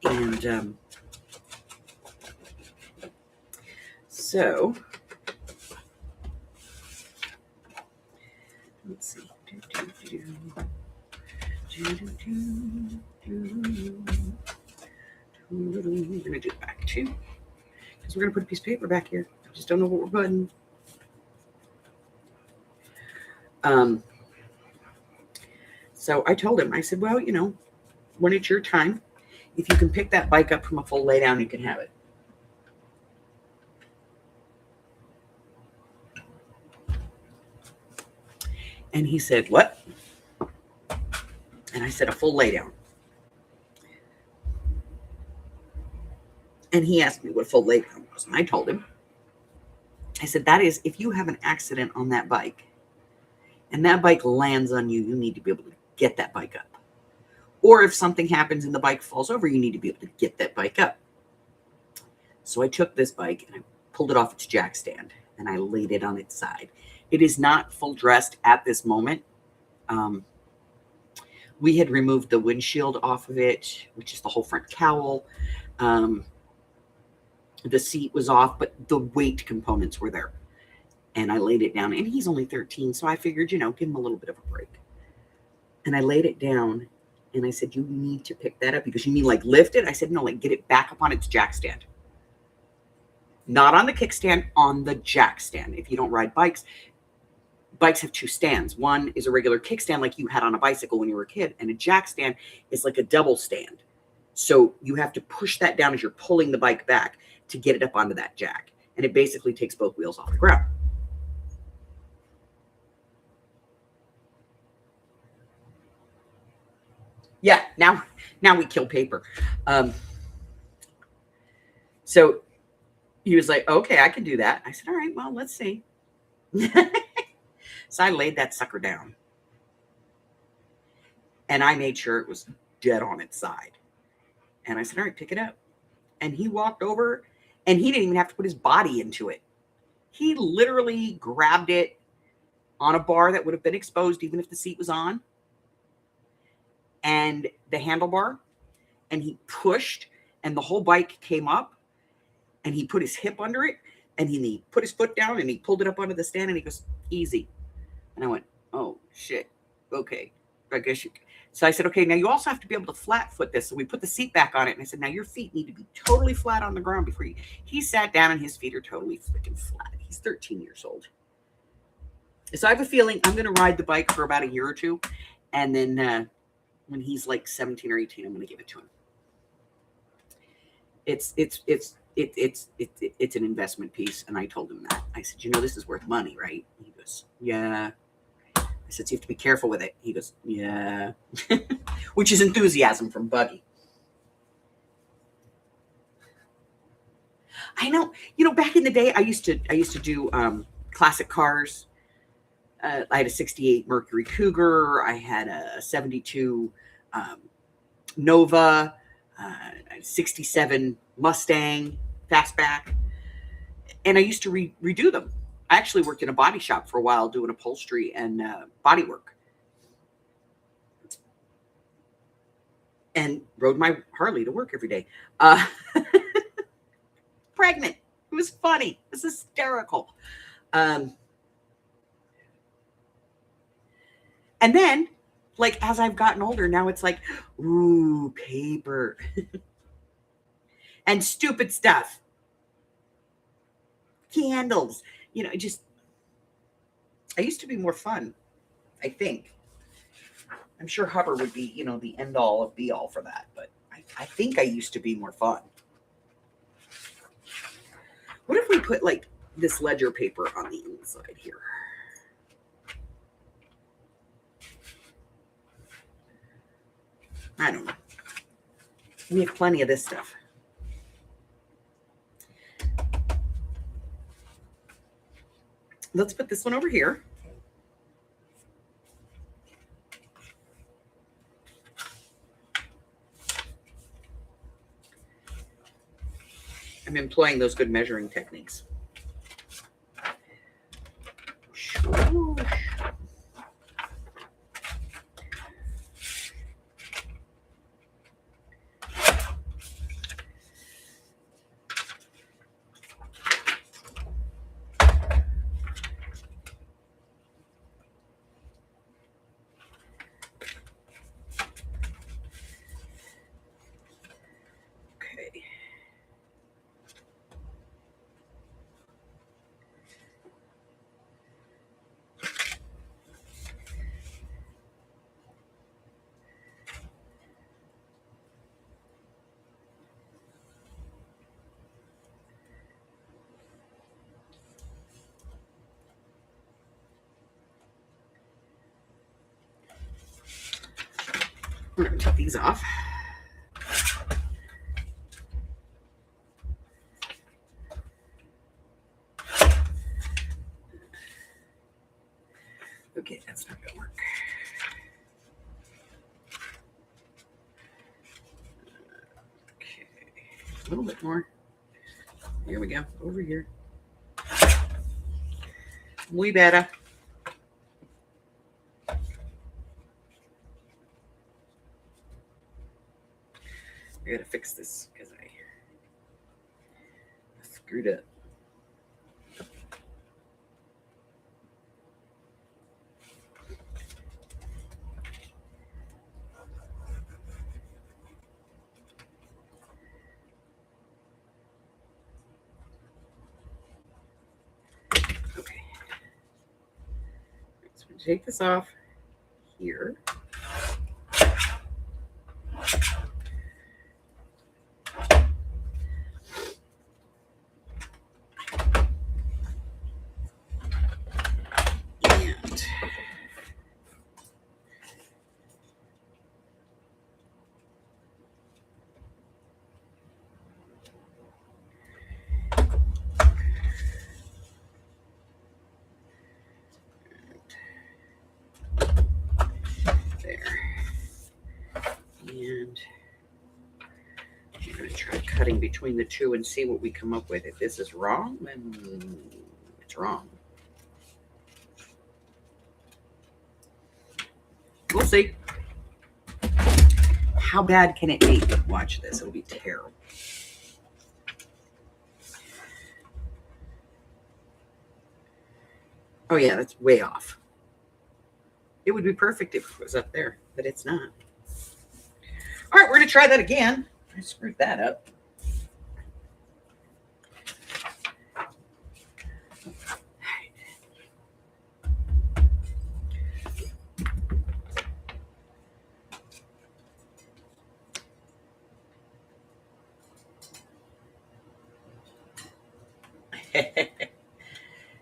And so let's see. We're going to do back two because we're going to put a piece of paper back here. I just don't know what we're putting. So I told him, I said, well, when it's your time, if you can pick that bike up from a full lay down, you can have it. And he said, what? And I said, a full lay down. And he asked me what full lay down was. And I told him, I said, that is, if you have an accident on that bike and that bike lands on you, you need to be able to get that bike up. Or if something happens and the bike falls over, you need to be able to get that bike up. So I took this bike and I pulled it off its jack stand and I laid it on its side. It is not full dressed at this moment. We had removed the windshield off of it, which is the whole front cowl. The seat was off, but the weight components were there. And I laid it down. And he's only 13, so I figured, give him a little bit of a break. And I laid it down, and I said, you need to pick that up. Because you mean lift it? I said, no, get it back up on its jack stand. Not on the kickstand, on the jack stand. If you don't ride bikes, bikes have two stands. One is a regular kickstand like you had on a bicycle when you were a kid, and a jack stand is like a double stand. So you have to push that down as you're pulling the bike back to get it up onto that jack. And it basically takes both wheels off the ground. Yeah, now we kill paper. Um, so he was like, okay, I can do that. I said, all right, well, let's see. So I laid that sucker down and I made sure it was dead on its side. And I said, all right, pick it up. And he walked over and he didn't even have to put his body into it. He literally grabbed it on a bar that would have been exposed even if the seat was on and the handlebar, and he pushed and the whole bike came up, and he put his hip under it, and he put his foot down and he pulled it up onto the stand, and he goes, easy. And I went, oh shit, okay, I guess you. So I said, okay, now you also have to be able to flat foot this. So we put the seat back on it, and I said, now your feet need to be totally flat on the ground before you. He sat down and his feet are totally freaking flat. He's 13 years old. So I have a feeling I'm going to ride the bike for about a year or two, and then when he's like 17 or 18, I'm going to give it to him. It's an investment piece, and I told him that. I said, this is worth money, right? He goes, yeah. I said, so you have to be careful with it. He goes, yeah. Which is enthusiasm from Buggy. I know. Back in the day, I used to do classic cars. I had a 68 Mercury Cougar. I had a 72 Nova, a 67 Mustang fastback. And I used to redo them. I actually worked in a body shop for a while doing upholstery and body work. And rode my Harley to work every day. Pregnant. It was funny. It was hysterical. And then, like, as I've gotten older, now it's like, ooh, paper. And stupid stuff. Candles. I used to be more fun, I think. I'm sure Hubbard would be, the end all of be all for that, but I think I used to be more fun. What if we put like this ledger paper on the inside here? I don't know. We have plenty of this stuff. Let's put this one over here. I'm employing those good measuring techniques. I'm going to take these off. Okay, that's not going to work. Okay, a little bit more. Here we go, over here. Muy better. I gotta fix this because I screwed up. Okay. So I'm gonna take this off here. And I'm going to try cutting between the two and see what we come up with. If this is wrong, then it's wrong. We'll see. How bad can it be? Watch this. It'll be terrible. Oh, yeah, that's way off. It would be perfect if it was up there, but it's not. All right, we're going to try that again. I screwed that up.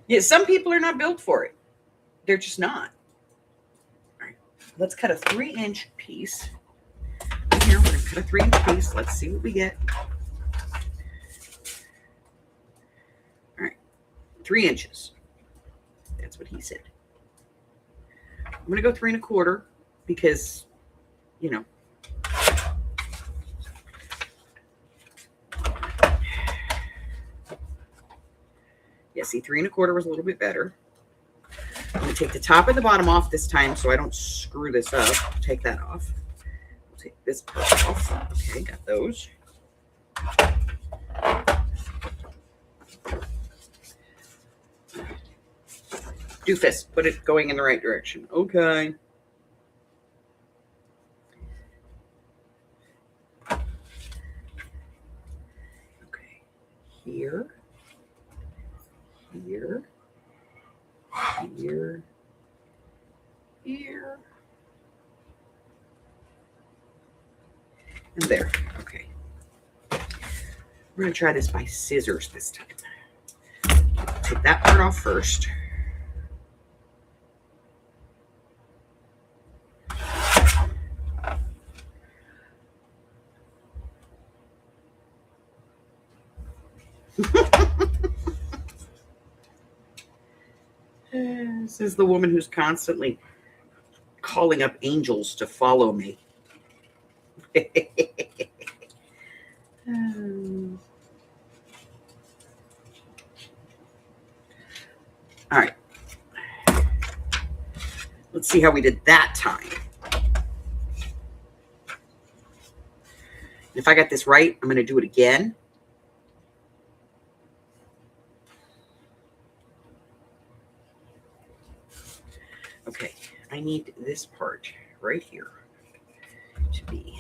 Yeah, some people are not built for it. They're just not. All right, let's cut a 3-inch piece. Here, we're going to cut a 3-inch piece. Let's see what we get. All right, 3 inches. That's what he said. I'm going to go 3 1/4 because, you know. Yeah, see, 3 1/4 was a little bit better. I'm going to take the top and the bottom off this time so I don't screw this up. Take that off. I'll take this part off. Okay, got those. Doofus, put it going in the right direction. Okay. Okay. Here. Here. Here. Here. And there. Okay. We're going to try this by scissors this time. Take that part off first. This is the woman who's constantly calling up angels to follow me. All right. Let's see how we did that time. If I got this right, I'm going to do it again. Okay, I need this part right here to be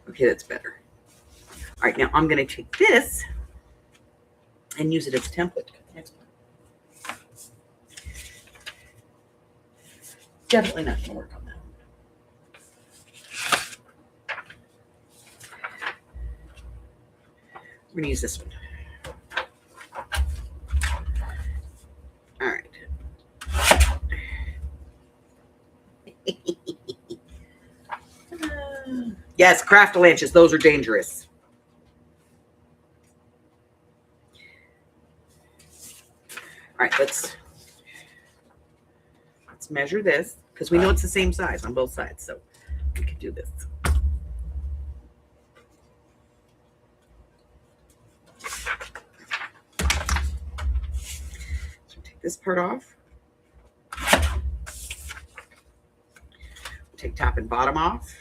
okay, that's better. All right, now I'm going to take this and use it as a template. Definitely not going to work on that. We're going to use this one. All right. Yes, craftalanches. Those are dangerous. All right, let's measure this because we know it's the same size on both sides, so we can do this. So take this part off. Take top and bottom off.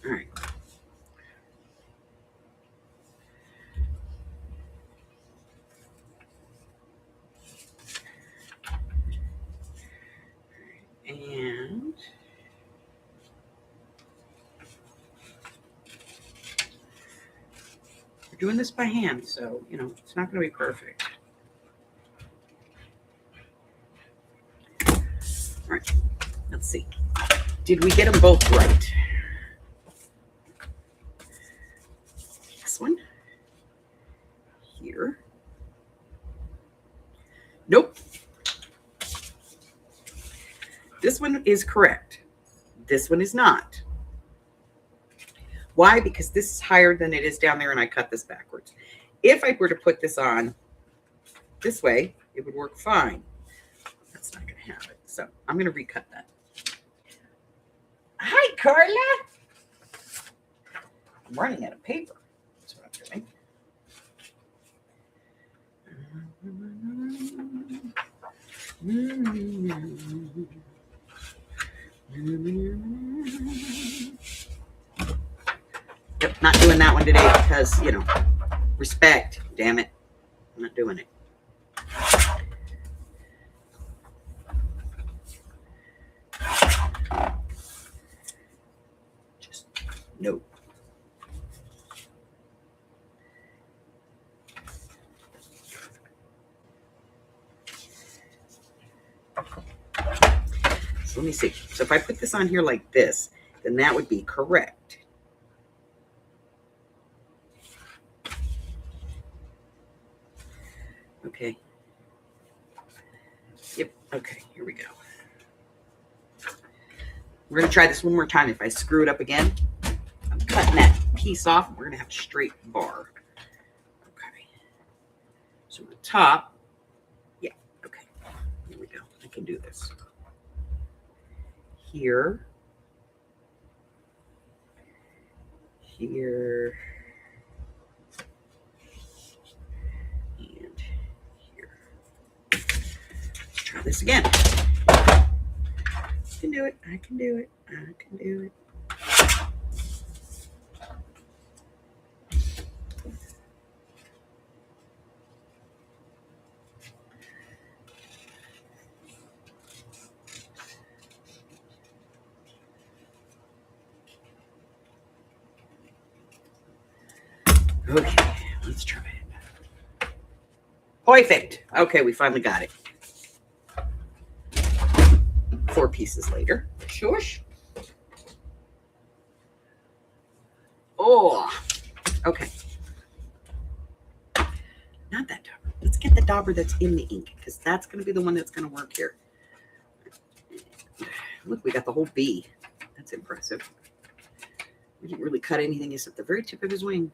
All right. And we're doing this by hand, so, you know, it's not going to be perfect. All right, let's see. Did we get them both right? This one here. Nope. This one is correct. This one is not. Why? Because this is higher than it is down there, and I cut this backwards. If I were to put this on this way, it would work fine. That's not going to have it. So I'm going to recut that. Hi, Carla. I'm running out of paper. That's what I'm doing. Yep, not doing that one today because, you know, respect. Damn it. I'm not doing it. Just, no. So let me see. So if I put this on here like this, then that would be correct. Okay. Yep. Okay, here we go. We're going to try this one more time. If I screw it up again, I'm cutting that piece off. We're going to have a straight bar. Okay. So the top. Yeah. Okay. Here we go. I can do this. Here. Here. Try this again. I can do it. I can do it. I can do it. Okay, let's try it. Perfect. Okay, we finally got it. 4 pieces later. Shush. Oh, okay. Not that dauber. Let's get the dauber that's in the ink because that's going to be the one that's going to work here. Look, we got the whole bee. That's impressive. We didn't really cut anything except the very tip of his wing.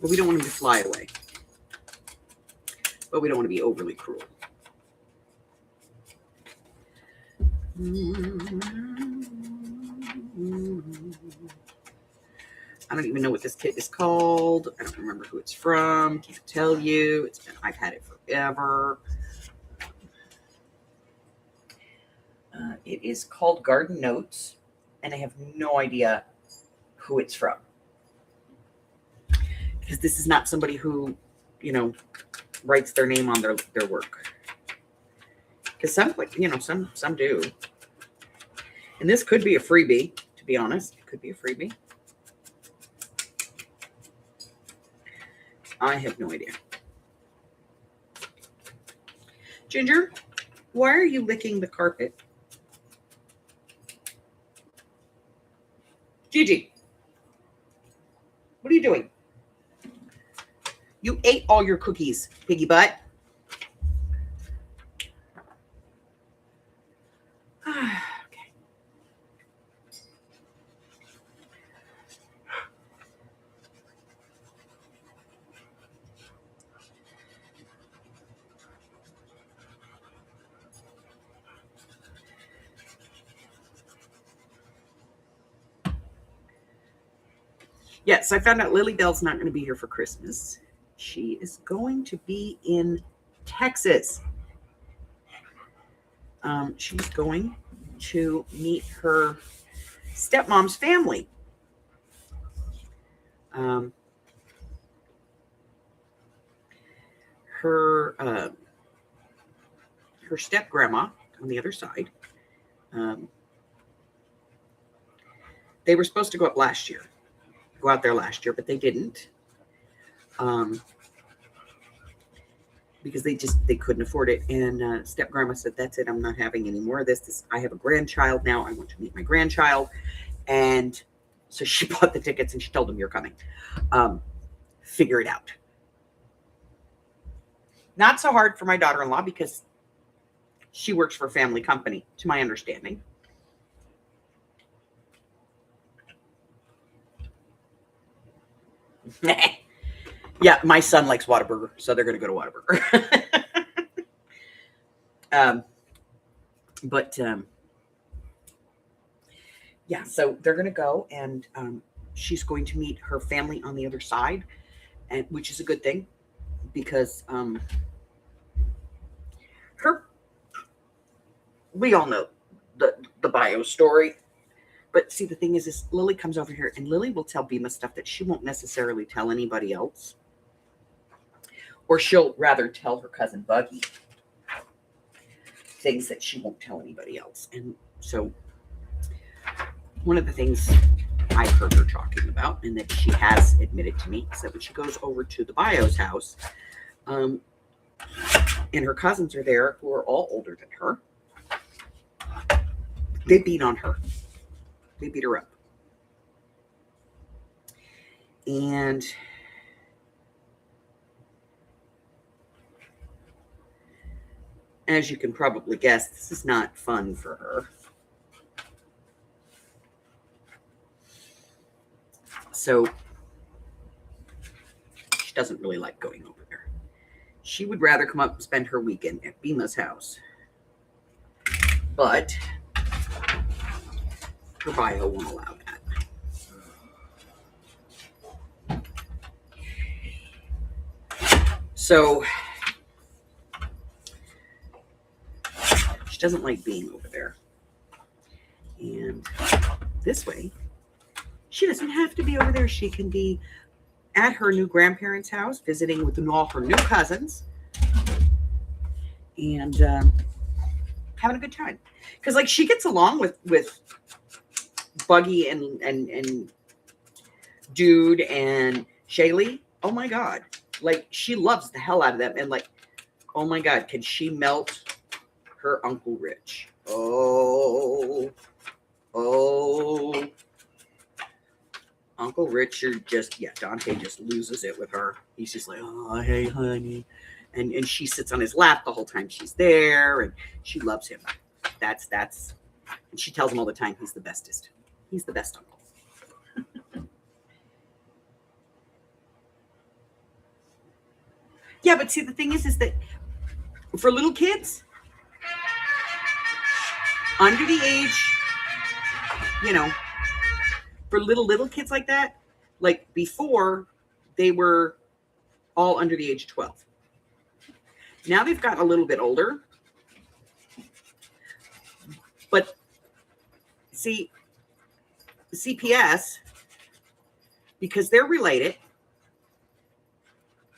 But we don't want him to fly away. But we don't want to be overly cruel. I don't even know what this kit is called. I don't remember who it's from. Can't tell you. I've had it forever. It is called Garden Notes, and I have no idea who it's from. Because this is not somebody who, you know, writes their name on their work. Because some do. And this could be a freebie, to be honest. It could be a freebie. I have no idea. Ginger, why are you licking the carpet? Gigi, what are you doing? You ate all your cookies, piggy butt. Okay. Yes, I found out Lily Bell's not going to be here for Christmas. She is going to be in Texas. She's going to meet her stepmom's family. Her step grandma on the other side. They were supposed to go out there last year, but they didn't. because they couldn't afford it. And step grandma said, "That's it. I'm not having any more of this. I have a grandchild now. I want to meet my grandchild." And so she bought the tickets and she told them, "You're coming. Figure it out." Not so hard for my daughter-in-law because she works for a family company, to my understanding. Yeah, my son likes Whataburger, so they're going to go to Whataburger. But yeah, so they're going to go, and she's going to meet her family on the other side, and which is a good thing because we all know the bio story. But see, the thing is Lily comes over here, and Lily will tell Bima stuff that she won't necessarily tell anybody else. Or she'll rather tell her cousin Buggy things that she won't tell anybody else. And so one of the things I've heard her talking about, and that she has admitted to me, is that when she goes over to the bio's house, and her cousins are there who are all older than her, they beat on her. They beat her up. And as you can probably guess, this is not fun for her. So she doesn't really like going over there. She would rather come up and spend her weekend at Bima's house. But her bio won't allow that. So she doesn't like being over there. And this way, she doesn't have to be over there. She can be at her new grandparents' house, visiting with all her new cousins, and having a good time. Because like she gets along with Buggy and Dude and Shaylee. Oh my God. Like she loves the hell out of them. And like, oh my God, can she melt her Uncle Rich? Oh. Uncle Richard Dante just loses it with her. He's just like, "Oh, hey, honey." And she sits on his lap the whole time she's there, and she loves him. That's and she tells him all the time he's the bestest. He's the best uncle. Yeah, but see, the thing is that for little kids under the age, for little kids like that, like before, they were all under the age of 12. Now they've gotten a little bit older. But see, the CPS, because they're related,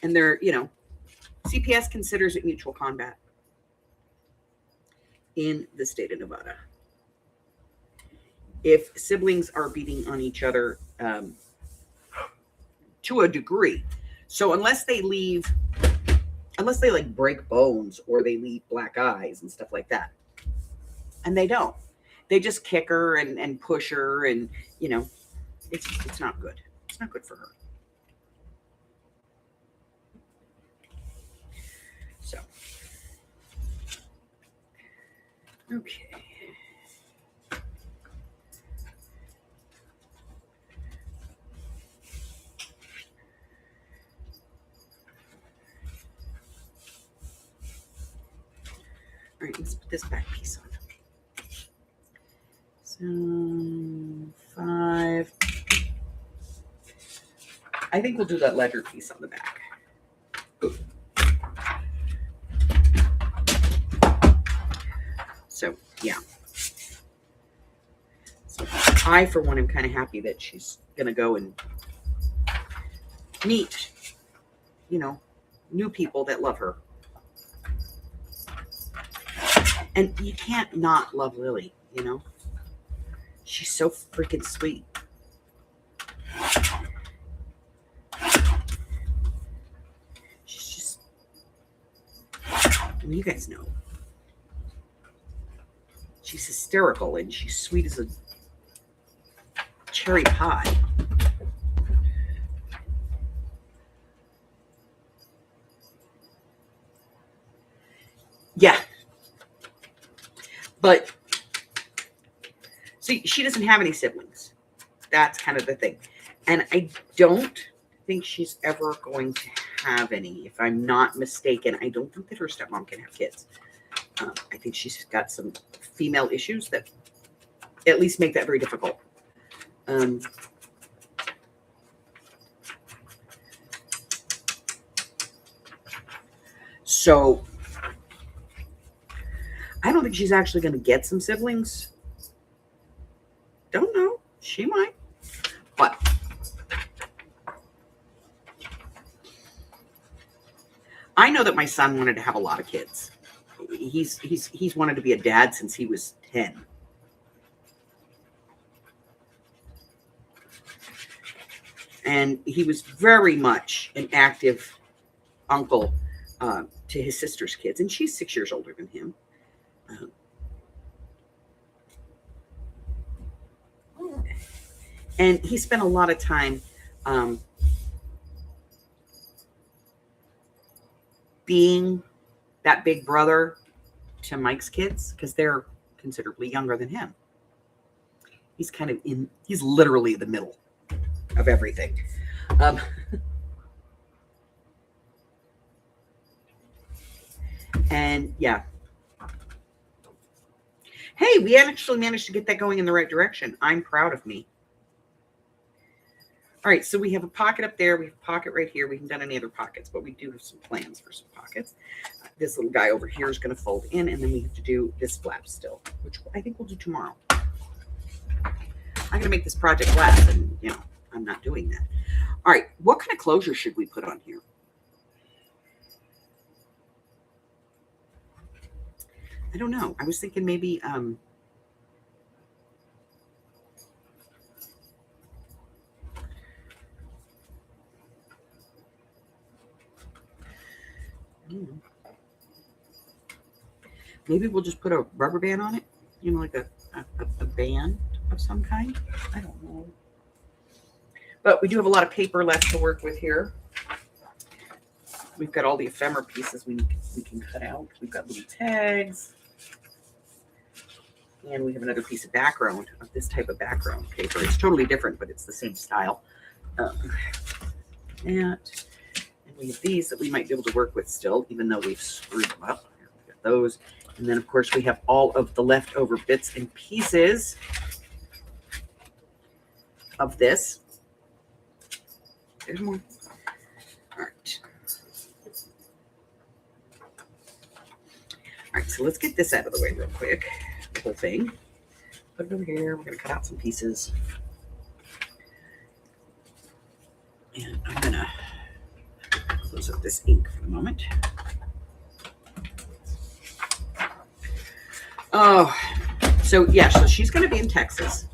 and they're, CPS considers it mutual combat in the state of Nevada. If siblings are beating on each other to a degree. So unless they like break bones or they leave black eyes and stuff like that. And they don't. They just kick her and push her, and it's not good. It's not good for her. So okay. All right, let's put this back piece on. So 5. I think we'll do that ledger piece on the back. So yeah. So I, for one, am kind of happy that she's gonna go and meet, new people that love her. And you can't not love Lily, She's so freaking sweet. you guys know. She's hysterical and she's sweet as a cherry pie. Yeah. But see, she doesn't have any siblings. That's kind of the thing. And I don't think she's ever going to have any. If I'm not mistaken, I don't think that her stepmom can have kids. I think she's got some female issues that at least make that very difficult. So I don't think she's actually going to get some siblings. Don't know. She might. But I know that my son wanted to have a lot of kids. He's wanted to be a dad since he was 10. And he was very much an active uncle to his sister's kids. And she's 6 years older than him. And he spent a lot of time being that big brother to Mike's kids because they're considerably younger than him. He's kind of he's literally the middle of everything. And yeah. Hey, we actually managed to get that going in the right direction. I'm proud of me. All right, so we have a pocket up there. We have a pocket right here. We haven't done any other pockets, but we do have some plans for some pockets. This little guy over here is going to fold in, and then we have to do this flap still, which I think we'll do tomorrow. I'm going to make this project last, and, you know, I'm not doing that. All right, what kind of closure should we put on here? I don't know. I was thinking maybe... maybe we'll just put a rubber band on it, you know, like a band of some kind. I don't know. But we do have a lot of paper left to work with here. We've got all the ephemera pieces we can cut out. We've got little tags. And we have another piece of background, of this type of background paper. It's totally different, but it's the same style. And we have these that we might be able to work with still, even though we've screwed them up. We've got those. And then, of course, we have all of the leftover bits and pieces of this. There's more. All right. All right, so let's get this out of the way real quick. The whole thing. Put it over here. We're going to cut out some pieces. And I'm going to close up this ink for the moment. Oh, so yeah, so she's going to be in Texas.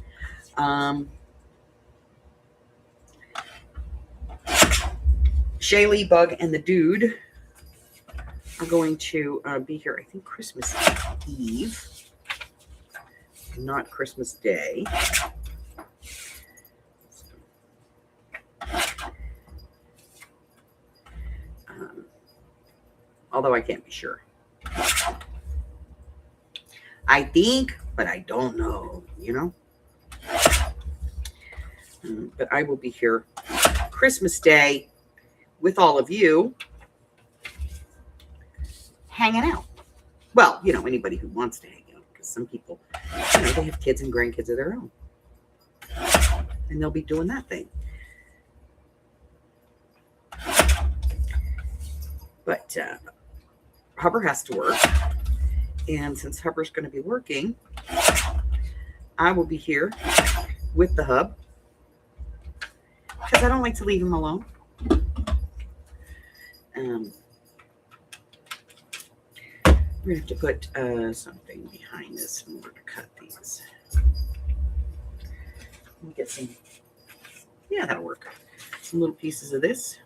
Shaylee, Bug, and the dude are going to be here, I think, Christmas Eve, not Christmas Day. Although I can't be sure. I think, but I don't know, you know. But I will be here Christmas Day with all of you hanging out. Well, you know, anybody who wants to hang out, because some people, you know, they have kids and grandkids of their own. And they'll be doing that thing. But Hubber has to work. And since Hubber's going to be working, I will be here with the hub. Because I don't like to leave him alone. We're going to have to put something behind this in order to cut these. Let me get some, yeah, that'll work. Some little pieces of this.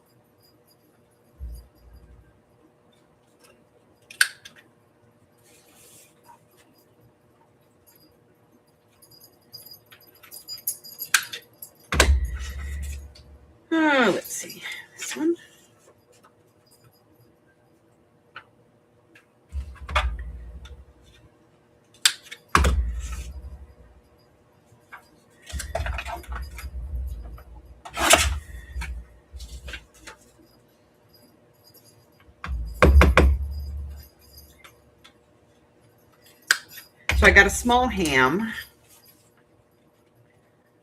Let's see. This one. So I got a small ham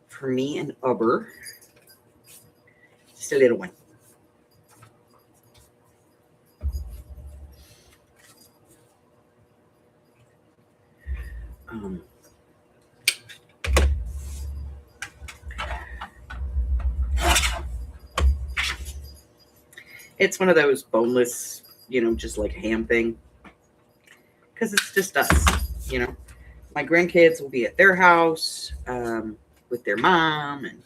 for me and Uber. Just a little one. It's one of those boneless, just like ham thing. Because it's just us, My grandkids will be at their house with their mom. And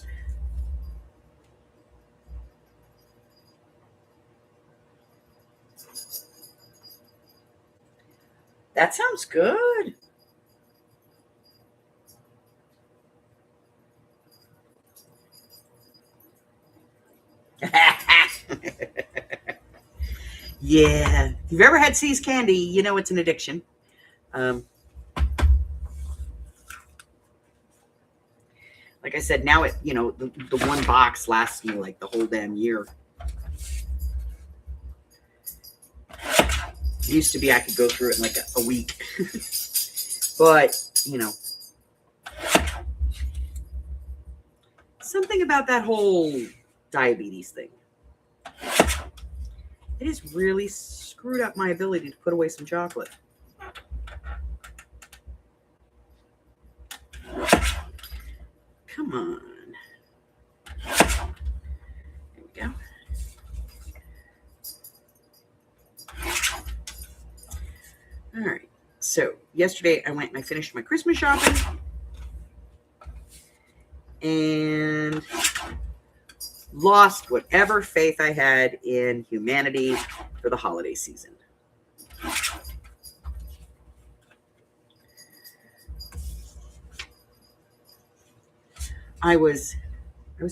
that sounds good. Yeah. If you've ever had C's candy, you know it's an addiction. Like I said, now the one box lasts me like the whole damn year. It used to be I could go through it in like a week. But, something about that whole diabetes thing. It has really screwed up my ability to put away some chocolate. Come on. There we go. All right. So yesterday I went and I finished my Christmas shopping. And lost whatever faith I had in humanity for the holiday season. I was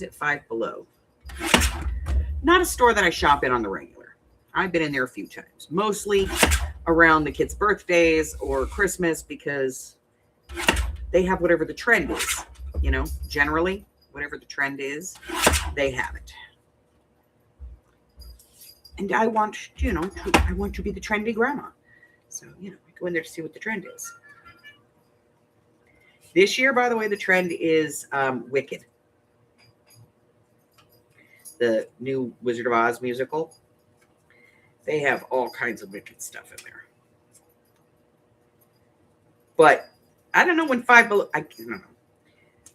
at Five Below. Not a store that I shop in on the regular. I've been in there a few times, mostly around the kids' birthdays or Christmas because they have whatever the trend is, generally whatever the trend is, they have it. And I want, I want to be the trendy grandma. So, I go in there to see what the trend is. This year, by the way, the trend is Wicked. The new Wizard of Oz musical. They have all kinds of Wicked stuff in there. But I don't know when Five Below, I don't know.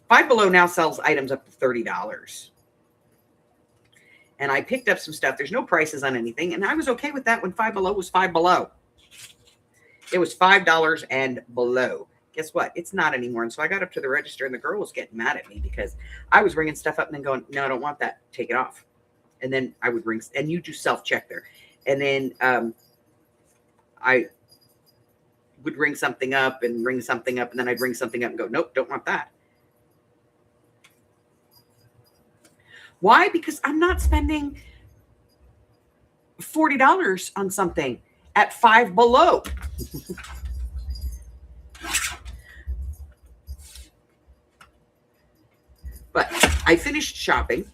Five Below now sells items up to $30. And I picked up some stuff. There's no prices on anything. And I was okay with that when Five Below was Five Below. It was $5 and below. Guess what? It's not anymore. And so I got up to the register and the girl was getting mad at me because I was ringing stuff up and then going, no, I don't want that. Take it off. And then I would ring, and you do self-check there. And then I would ring something up and ring something up. And then I'd ring something up and go, nope, don't want that. Why? Because I'm not spending $40 on something at Five Below. But I finished shopping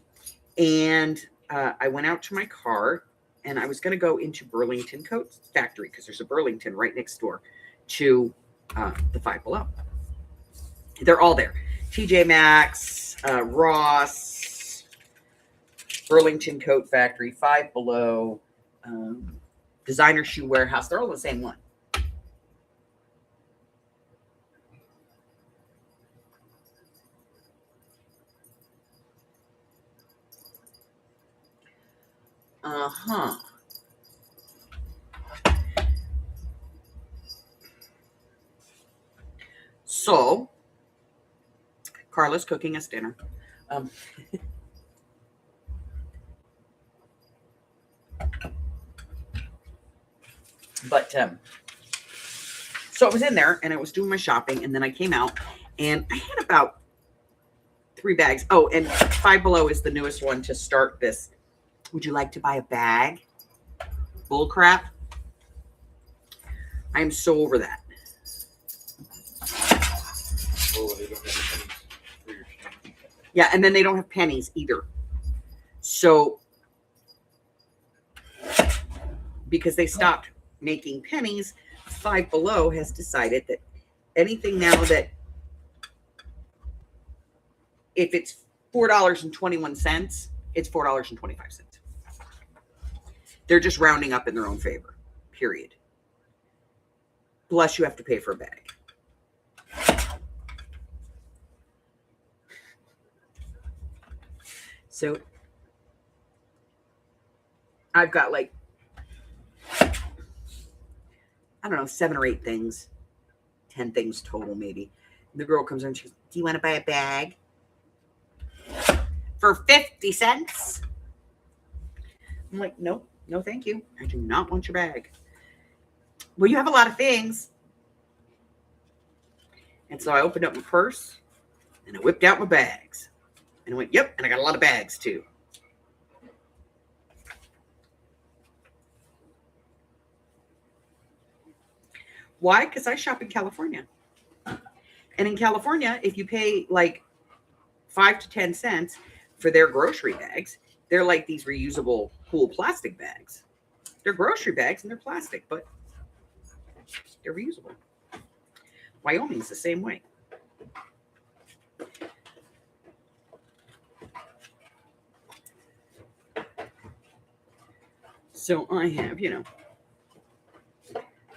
and I went out to my car and I was going to go into Burlington Coat Factory because there's a Burlington right next door to the Five Below. They're all there. TJ Maxx, Ross, Burlington Coat Factory, Five Below, Designer Shoe Warehouse. They're all the same one. So, Carla's cooking us dinner. So I was in there and I was doing my shopping and then I came out and I had about 3 bags. Oh, and Five Below is the newest one to start this. Would you like to buy a bag? Bull crap. I am so over that. Oh, they don't have pennies for your change. Yeah, and then they don't have pennies either. So, because they stopped making pennies, Five Below has decided that anything now that if it's $4.21, it's $4.25. They're just rounding up in their own favor, period. Plus, you have to pay for a bag. So, I've got like, I don't know, 7 or 8 things, 10 things total maybe. And the girl comes in and she goes, do you want to buy a bag for 50 cents? I'm like, nope, no thank you. I do not want your bag. Well, you have a lot of things. And so I opened up my purse and I whipped out my bags. And I went, yep, and I got a lot of bags too. Why? Because I shop in California. And in California, if you pay like 5 to 10 cents for their grocery bags, they're like these reusable cool plastic bags. They're grocery bags and they're plastic, but they're reusable. Wyoming's the same way. So I have, I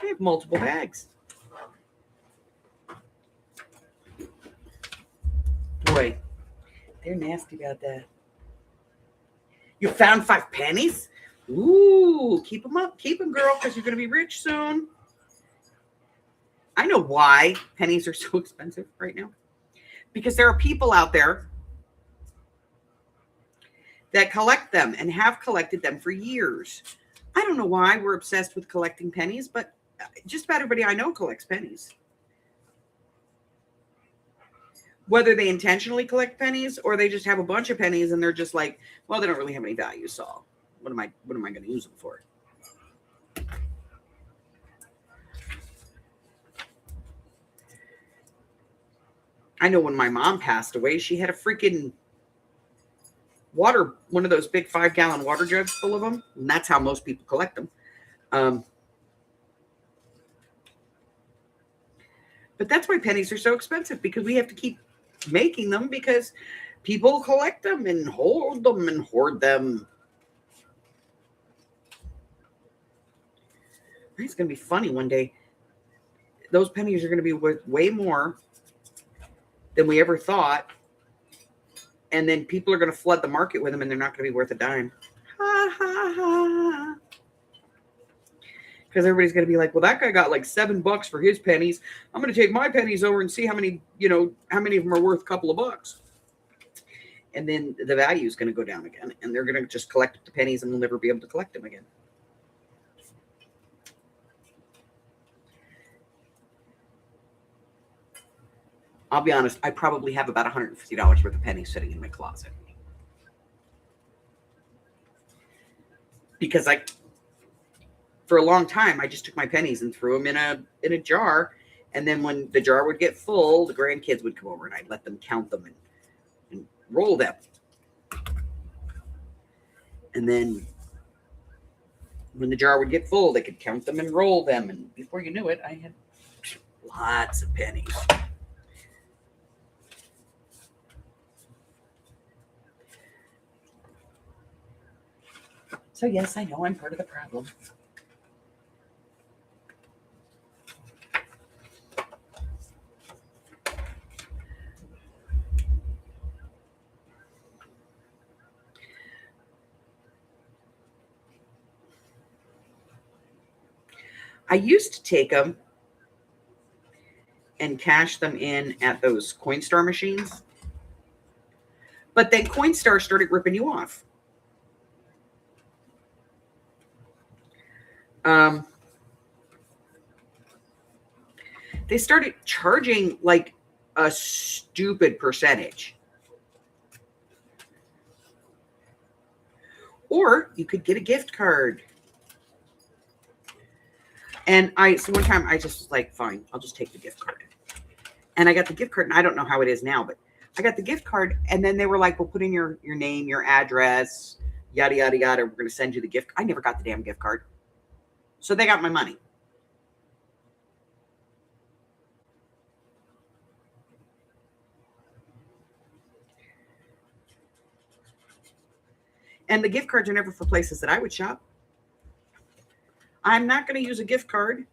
have multiple bags. Boy, they're nasty about that. You found 5 pennies? Ooh, keep them up. Keep them, girl, because you're going to be rich soon. I know why pennies are so expensive right now. Because there are people out there that collect them and have collected them for years. I don't know why we're obsessed with collecting pennies, but just about everybody I know collects pennies. Whether they intentionally collect pennies or they just have a bunch of pennies and they're just like, well, they don't really have any value, so what am I going to use them for? I know when my mom passed away, she had a freaking one of those big 5-gallon water jugs full of them. And that's how most people collect them. But that's why pennies are so expensive, because we have to keep making them because people collect them and hold them and hoard them. It's going to be funny one day. Those pennies are going to be worth way more than we ever thought. And then people are going to flood the market with them and they're not going to be worth a dime. Ha, ha, ha. Because everybody's going to be like, well, that guy got like $7 for his pennies. I'm going to take my pennies over and see how many of them are worth a couple of bucks. And then the value is going to go down again. And they're going to just collect the pennies and we'll never be able to collect them again. I'll be honest, I probably have about $150 worth of pennies sitting in my closet. Because for a long time, I just took my pennies and threw them in a jar. And then when the jar would get full, the grandkids would come over and I'd let them count them and roll them. And then when the jar would get full, they could count them and roll them. And before you knew it, I had lots of pennies. So yes, I know I'm part of the problem. I used to take them and cash them in at those Coinstar machines. But then Coinstar started ripping you off. They started charging like a stupid percentage. Or you could get a gift card. And so one time I just was like, fine, I'll just take the gift card. And I got the gift card, and I don't know how it is now, but I got the gift card, and then they were like, well, put in your name, your address, yada, yada, yada. We're going to send you the gift. I never got the damn gift card. So they got my money. And the gift cards are never for places that I would shop. I'm not going to use a gift card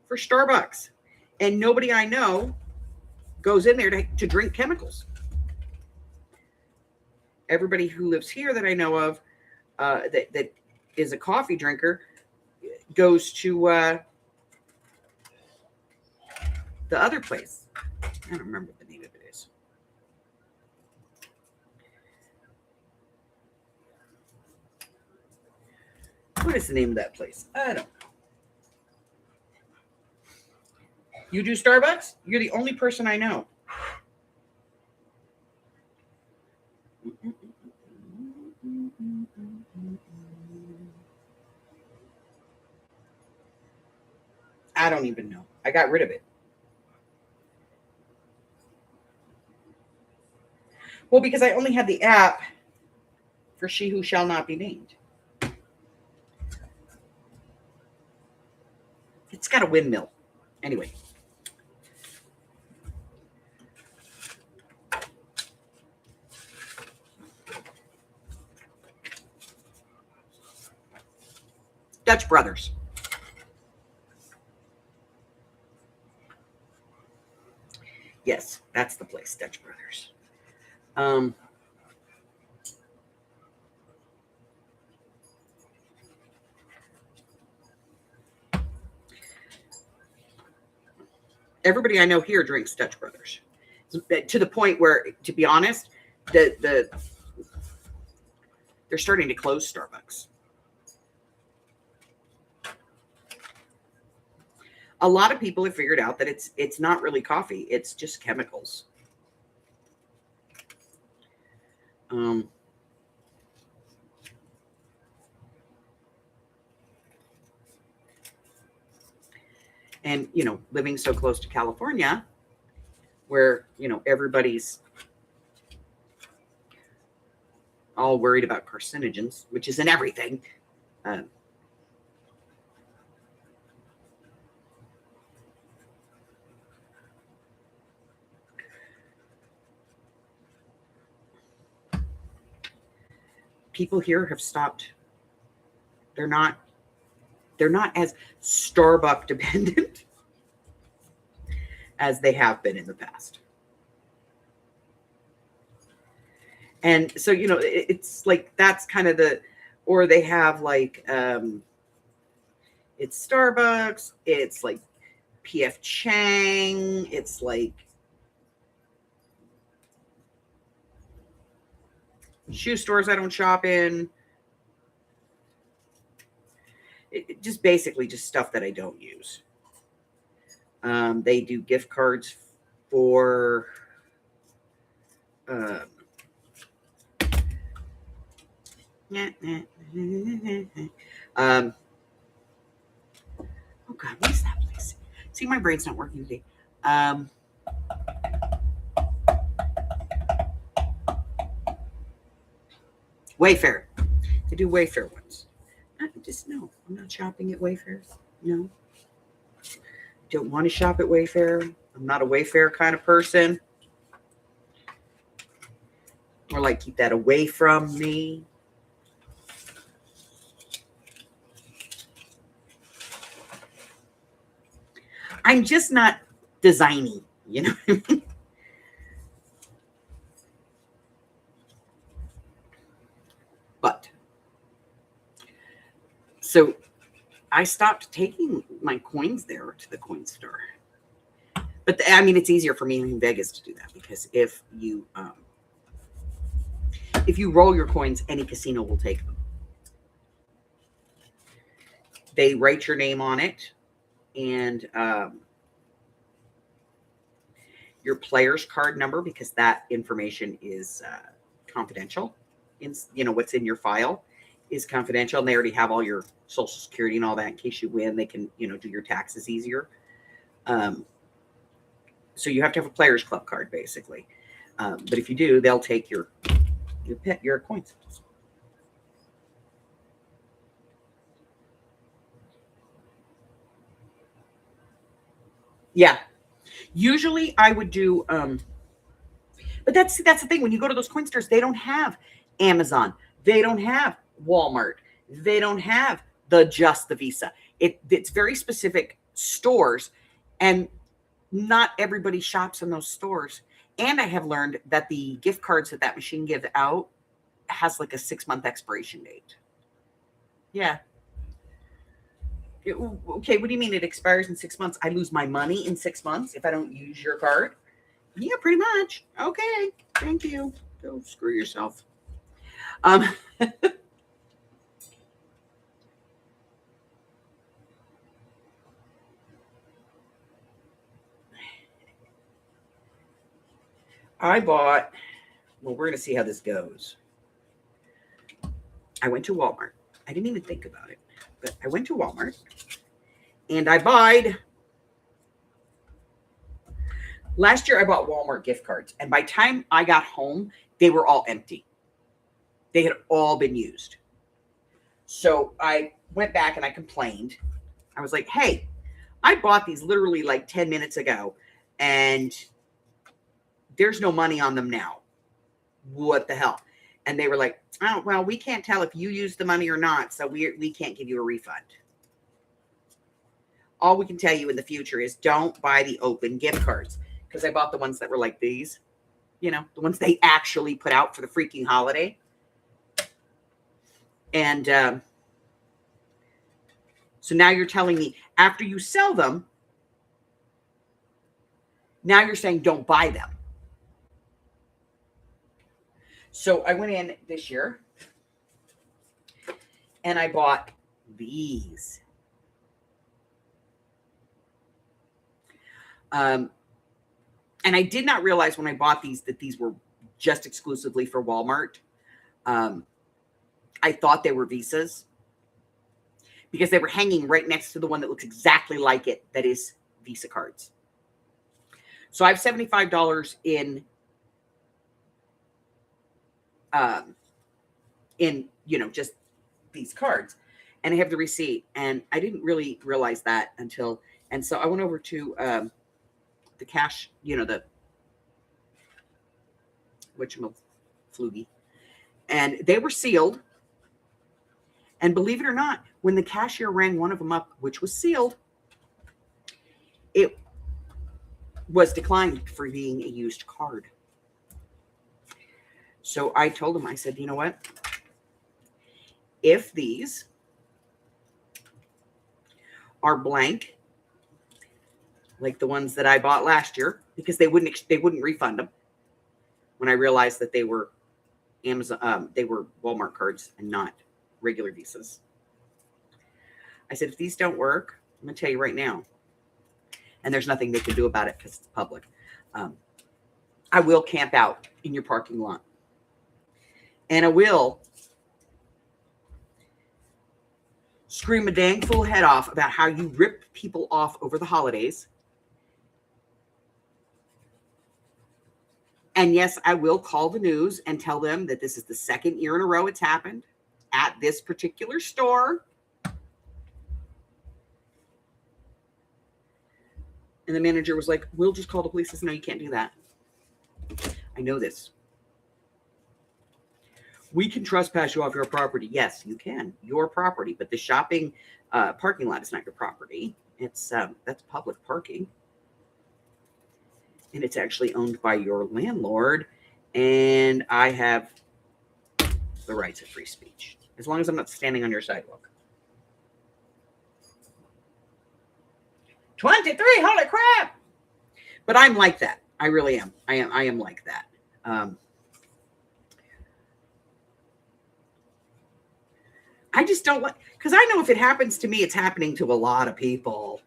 for Starbucks. And nobody I know goes in there to drink chemicals. Everybody who lives here that I know of that is a coffee drinker goes to the other place. I don't remember what the name of it is. What is the name of that place? I don't know. You do Starbucks? You're the only person I know. I don't even know. I got rid of it. Well, because I only had the app for She Who Shall Not Be Named. It's got a windmill. Anyway. Dutch Brothers. Yes, that's the place, Dutch Brothers. Everybody I know here drinks Dutch Brothers, to the point where, to be honest, they're starting to close Starbucks. A lot of people have figured out that it's not really coffee; it's just chemicals. And, living so close to California, where, everybody's all worried about carcinogens, which is in everything. People here have stopped. They're not as Starbucks dependent as they have been in the past. And so, it's like, that's kind of or they have like, it's Starbucks, it's like PF Chang, it's like shoe stores I don't shop in. It just basically just stuff that I don't use. They do gift cards for oh God, what is that place? See, my brain's not working today. Wayfair. They do Wayfair ones. No, I'm not shopping at Wayfair. No. Don't want to shop at Wayfair. I'm not a Wayfair kind of person. Or like, keep that away from me. I'm just not designy, you know what I mean? But so I stopped taking my coins there to the coin store. But it's easier for me in Vegas to do that, because if you roll your coins, any casino will take them. They write your name on it, and your player's card number, because that information is confidential, in what's in your file, is confidential, and they already have all your social security and all that in case you win. They can, do your taxes easier. So you have to have a Players Club card, basically. But if you do, they'll take your coins. Yeah. Usually I would do, but that's the thing. When you go to those coin stores, they don't have Amazon. They don't have Walmart. They don't have just the Visa. It's very specific stores, and not everybody shops in those stores. And I have learned that the gift cards that machine gives out has like a 6-month expiration date. Yeah. Okay, what do you mean it expires in 6 months? I lose my money in 6 months if I don't use your card? Yeah, pretty much. Okay, thank you. Go screw yourself. I bought, well, we're going to see how this goes. I went to Walmart. I didn't even think about it, but I went to Walmart and I bought, last year I bought Walmart gift cards, and by the time I got home, they were all empty. They had all been used. So I went back and I complained. I was like, hey, I bought these literally like 10 minutes ago, and there's no money on them now. What the hell? And they were like, oh, well, we can't tell if you use the money or not, so we can't give you a refund. All we can tell you in the future is don't buy the open gift cards, because I bought the ones that were like these, the ones they actually put out for the freaking holiday. And so now you're telling me after you sell them, now you're saying don't buy them. So I went in this year and I bought these. And I did not realize when I bought these that these were just exclusively for Walmart. I thought they were Visas because they were hanging right next to the one that looks exactly like it, that is Visa cards. So I have $75 in just these cards, and I have the receipt, and I didn't really realize that until, and so I went over to the cash, the whatchamaflugy, and they were sealed. And believe it or not, when the cashier rang one of them up, which was sealed, it was declined for being a used card. So I told him, I said, you know what? If these are blank, like the ones that I bought last year, because they wouldn't refund them when I realized that they were Amazon, they were Walmart cards and not regular Visas. I said, if these don't work, I'm going to tell you right now, and there's nothing they can do about it because it's public, I will camp out in your parking lot. And I will scream a dang fool head off about how you rip people off over the holidays. And yes, I will call the news and tell them that this is the second year in a row it's happened at this particular store. And the manager was like, we'll just call the police. I said, no, you can't do that. I know this. We can trespass you off your property. Yes, you can. Your property. But the shopping parking lot is not your property. It's that's public parking. And it's actually owned by your landlord. And I have the rights of free speech, as long as I'm not standing on your sidewalk. 23, holy crap. But I'm like that. I really am. I am like that. I just don't like, because I know if it happens to me, it's happening to a lot of people.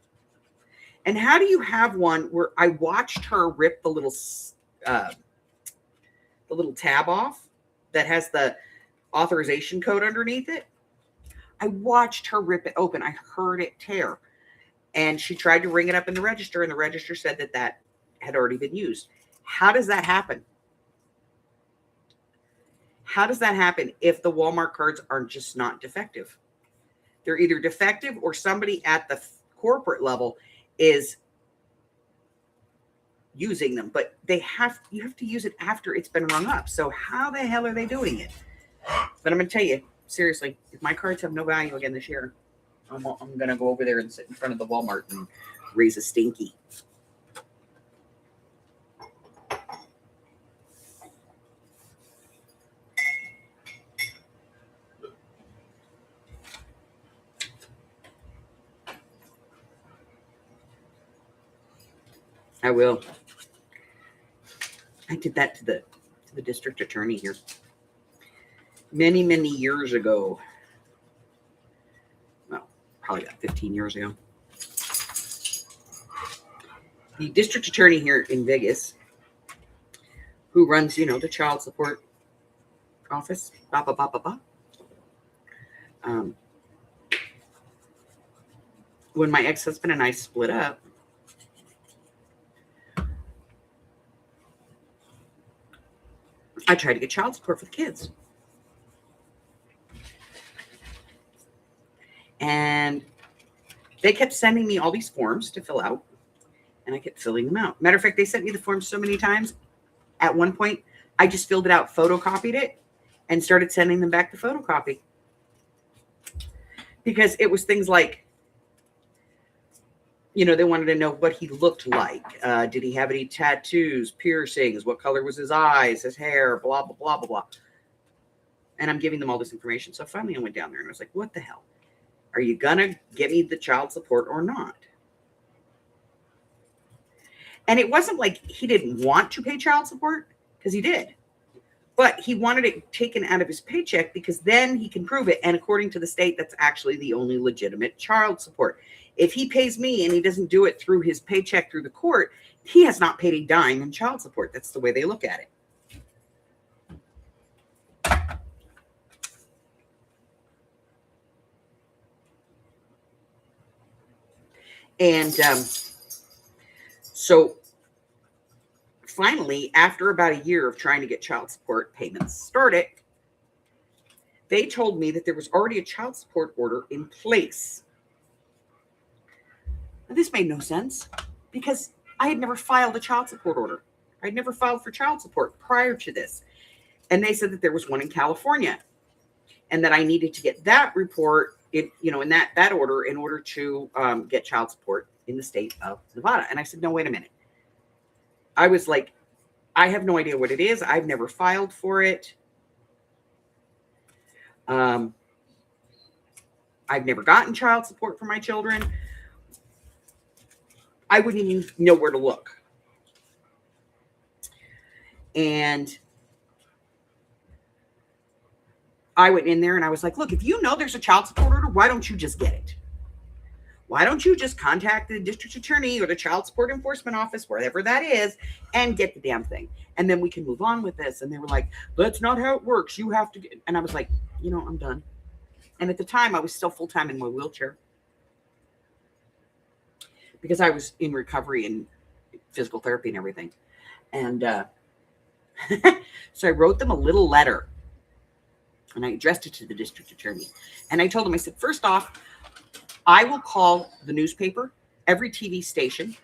And how do you have one where I watched her rip the little tab off that has the authorization code underneath it? I watched her rip it open. I heard it tear. And she tried to ring it up in the register, and the register said that that had already been used. How does that happen? How does that happen if the Walmart cards are just not defective? They're either defective or somebody at the corporate level is using them, but you have to use it after it's been rung up. So how the hell are they doing it? But I'm going to tell you, seriously, if my cards have no value again this year, I'm going to go over there and sit in front of the Walmart and raise a stinky. I will. I did that to the district attorney here many, many years ago. Well, probably about 15 years ago. The district attorney here in Vegas, who runs, the child support office, when my ex-husband and I split up, I tried to get child support for the kids. And they kept sending me all these forms to fill out, and I kept filling them out. Matter of fact, they sent me the forms so many times. At one point, I just filled it out, photocopied it, and started sending them back to photocopy. Because it was things like, they wanted to know what he looked like. Did he have any tattoos, piercings? What color was his eyes, his hair, blah, blah, blah, blah, blah. And I'm giving them all this information. So finally I went down there and I was like, what the hell? Are you going to get me the child support or not? And it wasn't like he didn't want to pay child support, because he did. But he wanted it taken out of his paycheck because then he can prove it. And according to the state, that's actually the only legitimate child support. If he pays me and he doesn't do it through his paycheck through the court, he has not paid a dime in child support. That's the way they look at it. And so finally, after about a year of trying to get child support payments started, they told me that there was already a child support order in place. Now, this made no sense because I had never filed a child support order. I'd never filed for child support prior to this. And they said that there was one in California and that I needed to get that report in that order in order to get child support in the state of Nevada. And I said, no, wait a minute. I was like, I have no idea what it is. I've never filed for it. I've never gotten child support for my children. I wouldn't even know where to look. And I went in there and I was like, look, if you know there's a child support order, why don't you just get it? Why don't you just contact the district attorney or the child support enforcement office, wherever that is, and get the damn thing? And then we can move on with this. And they were like, that's not how it works. You have to get. And I was like, I'm done. And at the time, I was still full-time in my wheelchair because I was in recovery and physical therapy and everything. And so I wrote them a little letter and I addressed it to the district attorney. And I told him, I said, first off, I will call the newspaper, every TV station,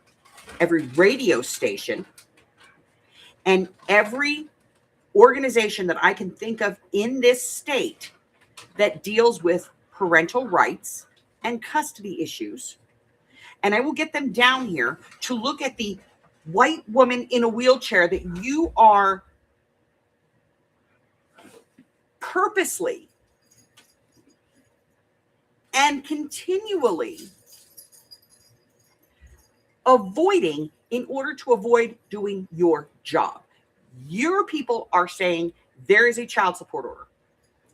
every radio station, and every organization that I can think of in this state that deals with parental rights and custody issues. And I will get them down here to look at the white woman in a wheelchair that you are purposely and continually avoiding in order to avoid doing your job. Your people are saying there is a child support order,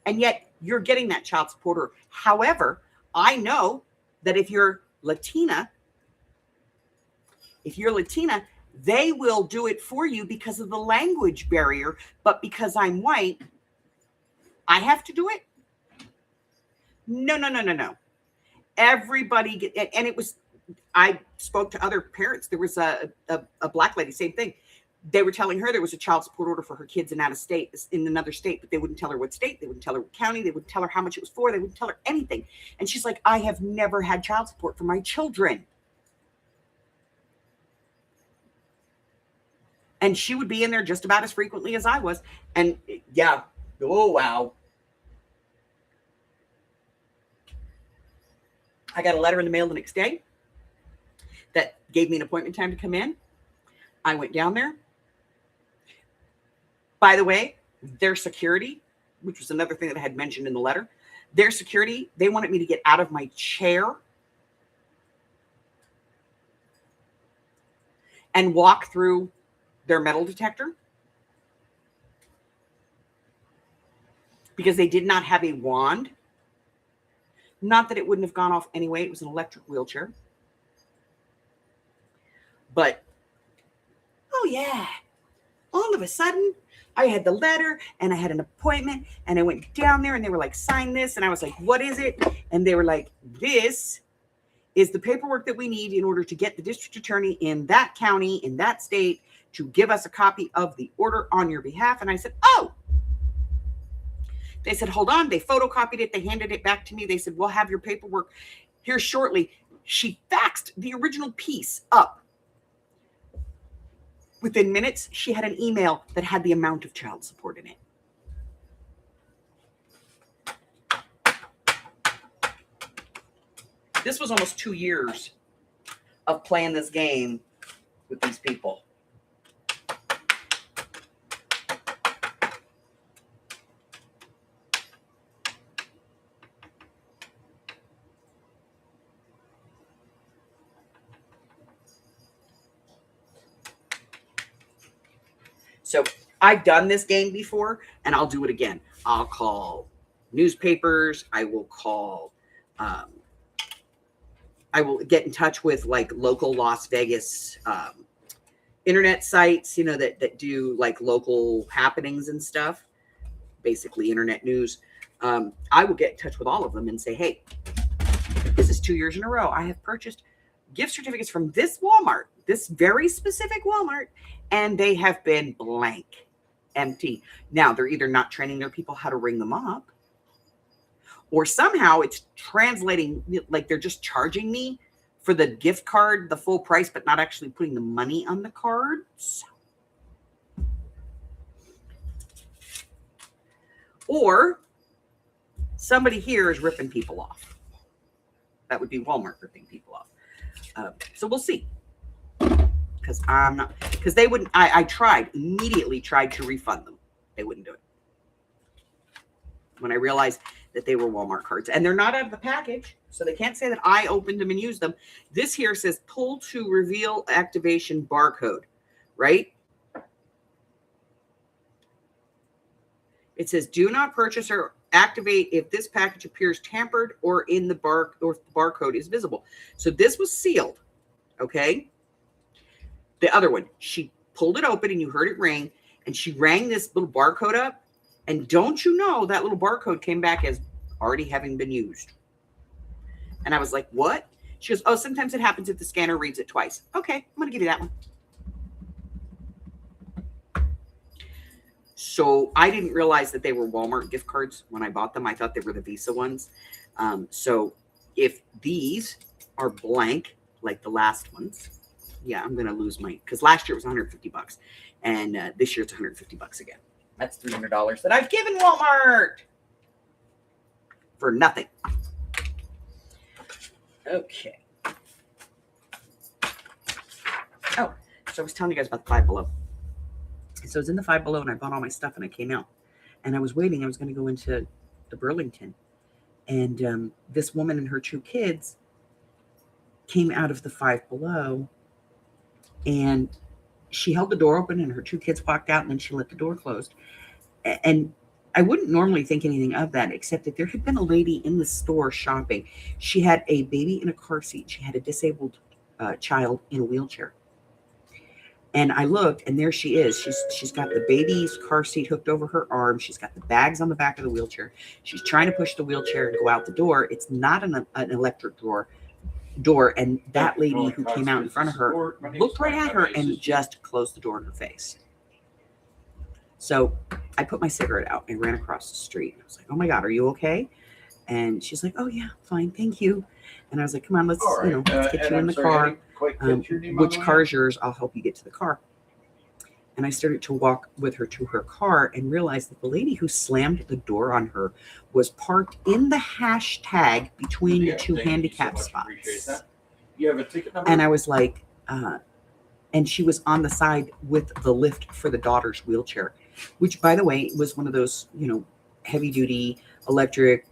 and yet you're getting that child support order. However, I know that if you're Latina, they will do it for you because of the language barrier, but because I'm white, I have to do it. No. Everybody, and it was, I spoke to other parents. There was a black lady, same thing. They were telling her there was a child support order for her kids in another state, but they wouldn't tell her what state, they wouldn't tell her what county, they wouldn't tell her how much it was for, they wouldn't tell her anything. And she's like, I have never had child support for my children. And she would be in there just about as frequently as I was. And yeah, oh wow. I got a letter in the mail the next day that gave me an appointment time to come in. I went down there. By the way, their security, which was another thing that I had mentioned in the letter, their security, they wanted me to get out of my chair and walk through their metal detector because they did not have a wand. Not that it wouldn't have gone off anyway. It was an electric wheelchair. But, oh yeah, all of a sudden, I had the letter and I had an appointment and I went down there and they were like, sign this. And I was like, what is it? And they were like, this is the paperwork that we need in order to get the district attorney in that county, in that state, to give us a copy of the order on your behalf. And I said, oh. They said, hold on. They photocopied it. They handed it back to me. They said, we'll have your paperwork here shortly. She faxed the original piece up. Within minutes, she had an email that had the amount of child support in it. This was almost 2 years of playing this game with these people. So I've done this game before and I'll do it again. I'll call newspapers. I will call, I will get in touch with like local Las Vegas internet sites, you know, that do like local happenings and stuff, basically internet news. I will get in touch with all of them and say, hey, this is 2 years in a row. I have purchased gift certificates from this Walmart, this very specific Walmart, and they have been blank, empty. Now, they're either not training their people how to ring them up, or somehow it's translating, like they're just charging me for the gift card, the full price, but not actually putting the money on the cards. Or somebody here is ripping people off. That would be Walmart ripping people off. So we'll see. Because they wouldn't, I immediately tried to refund them. They wouldn't do it. When I realized that they were Walmart cards. And they're not out of the package, so they can't say that I opened them and used them. This here says pull to reveal activation barcode, right? It says do not purchase or activate if this package appears tampered or in the barcode is visible. So this was sealed, okay? The other one, she pulled it open and you heard it ring, and she rang this little barcode up, and don't you know that little barcode came back as already having been used. And I was like, what? She goes, oh, sometimes it happens if the scanner reads it twice. Okay, I'm going to give you that one. So I didn't realize that they were Walmart gift cards when I bought them. I thought they were the Visa ones. So if these are blank, like the last ones, yeah, I'm going to lose my, because last year it was $150 and this year it's $150 again. That's $300 that I've given Walmart for nothing. Okay. Oh, so I was telling you guys about the Five Below. So I was in the Five Below and I bought all my stuff and I came out and I was waiting. I was going to go into the Burlington, and this woman and her two kids came out of the Five Below, and she held the door open and her two kids walked out, and then she let the door closed. And I wouldn't normally think anything of that, except that there had been a lady in the store shopping. She had a baby in a car seat. She had a disabled child in a wheelchair. And I looked, and there she is. She's got the baby's car seat hooked over her arm. She's got the bags on the back of the wheelchair. She's trying to push the wheelchair and go out the door. It's not an electric door, and that lady who came out in front of her looked right at her and just closed the door in her face. So I put my cigarette out and ran across the street. I was like, "Oh my God, are you okay?" And she's like, "Oh yeah, fine, thank you." And I was like, "Come on, let's let's get you in the car. Which car is yours? I'll help you get to the car." And I started to walk with her to her car and realized that the lady who slammed the door on her was parked in the hashtag between the two handicap spots. You have a ticket number? And I was like, and she was on the side with the lift for the daughter's wheelchair, which, by the way, was one of those, heavy duty electric.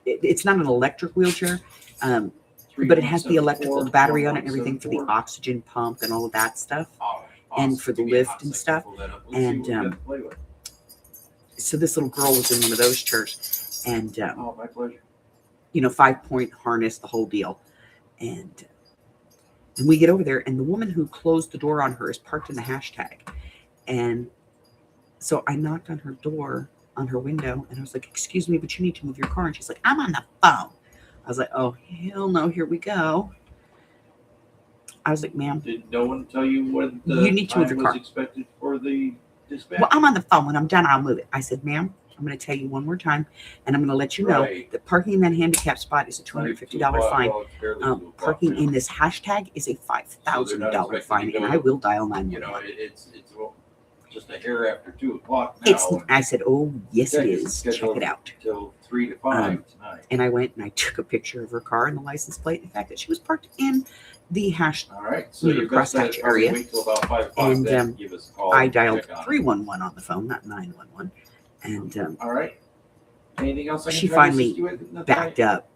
It's not an electric wheelchair. But it has the electrical battery on it and everything for the oxygen pump and all of that stuff, and for the lift and stuff. And so this little girl was in one of those chairs, and my pleasure. 5-point harness, the whole deal. And we get over there, and the woman who closed the door on her is parked in the hashtag. And so I knocked on her door, on her window, and I was like, "Excuse me, but you need to move your car." And she's like, "I'm on the phone." I was like, "Oh, hell no, here we go." I was like, "Ma'am, did no one tell you what you need to move your car. Expected for the dispatch? Well, I'm on the phone. When I'm done, I'll move it." I said, "Ma'am, I'm going to tell you one more time, and I'm going to let you know that parking in that handicap spot is a $250 fine. Parking in this hashtag is a $5,000 fine, and I will dial 911." It's just a hair after 2:00 now. I said, "Oh, yes, it is. Check it out." Till 3 to 5 tonight. And I went and I took a picture of her car and the license plate, and the fact that she was parked in the All right, so you crosshatch area. Wait till about 5 o'clock, and then give us a call. I dialed 311 on the phone, not 911. And all right. Anything else? She finally backed up,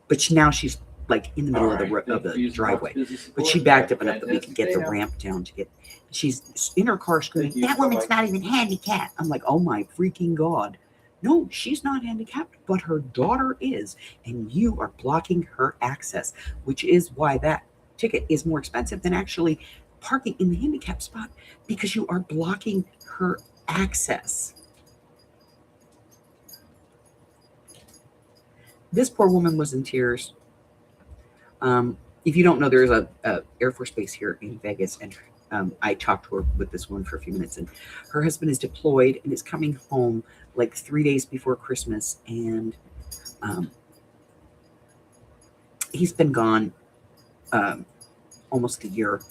but now she's like in the middle of the driveway. But she backed up enough that we could get the ramp down to get. She's in her car screaming, "That woman's not even handicapped." I'm like, "Oh my freaking God. No, she's not handicapped, but her daughter is, and you are blocking her access," which is why that ticket is more expensive than actually parking in the handicap spot, because you are blocking her access. This poor woman was in tears. If you don't know, there's a Air Force base here in Vegas, and I talked to her with this woman for a few minutes, and her husband is deployed and is coming home like 3 days before Christmas, and he's been gone almost a year,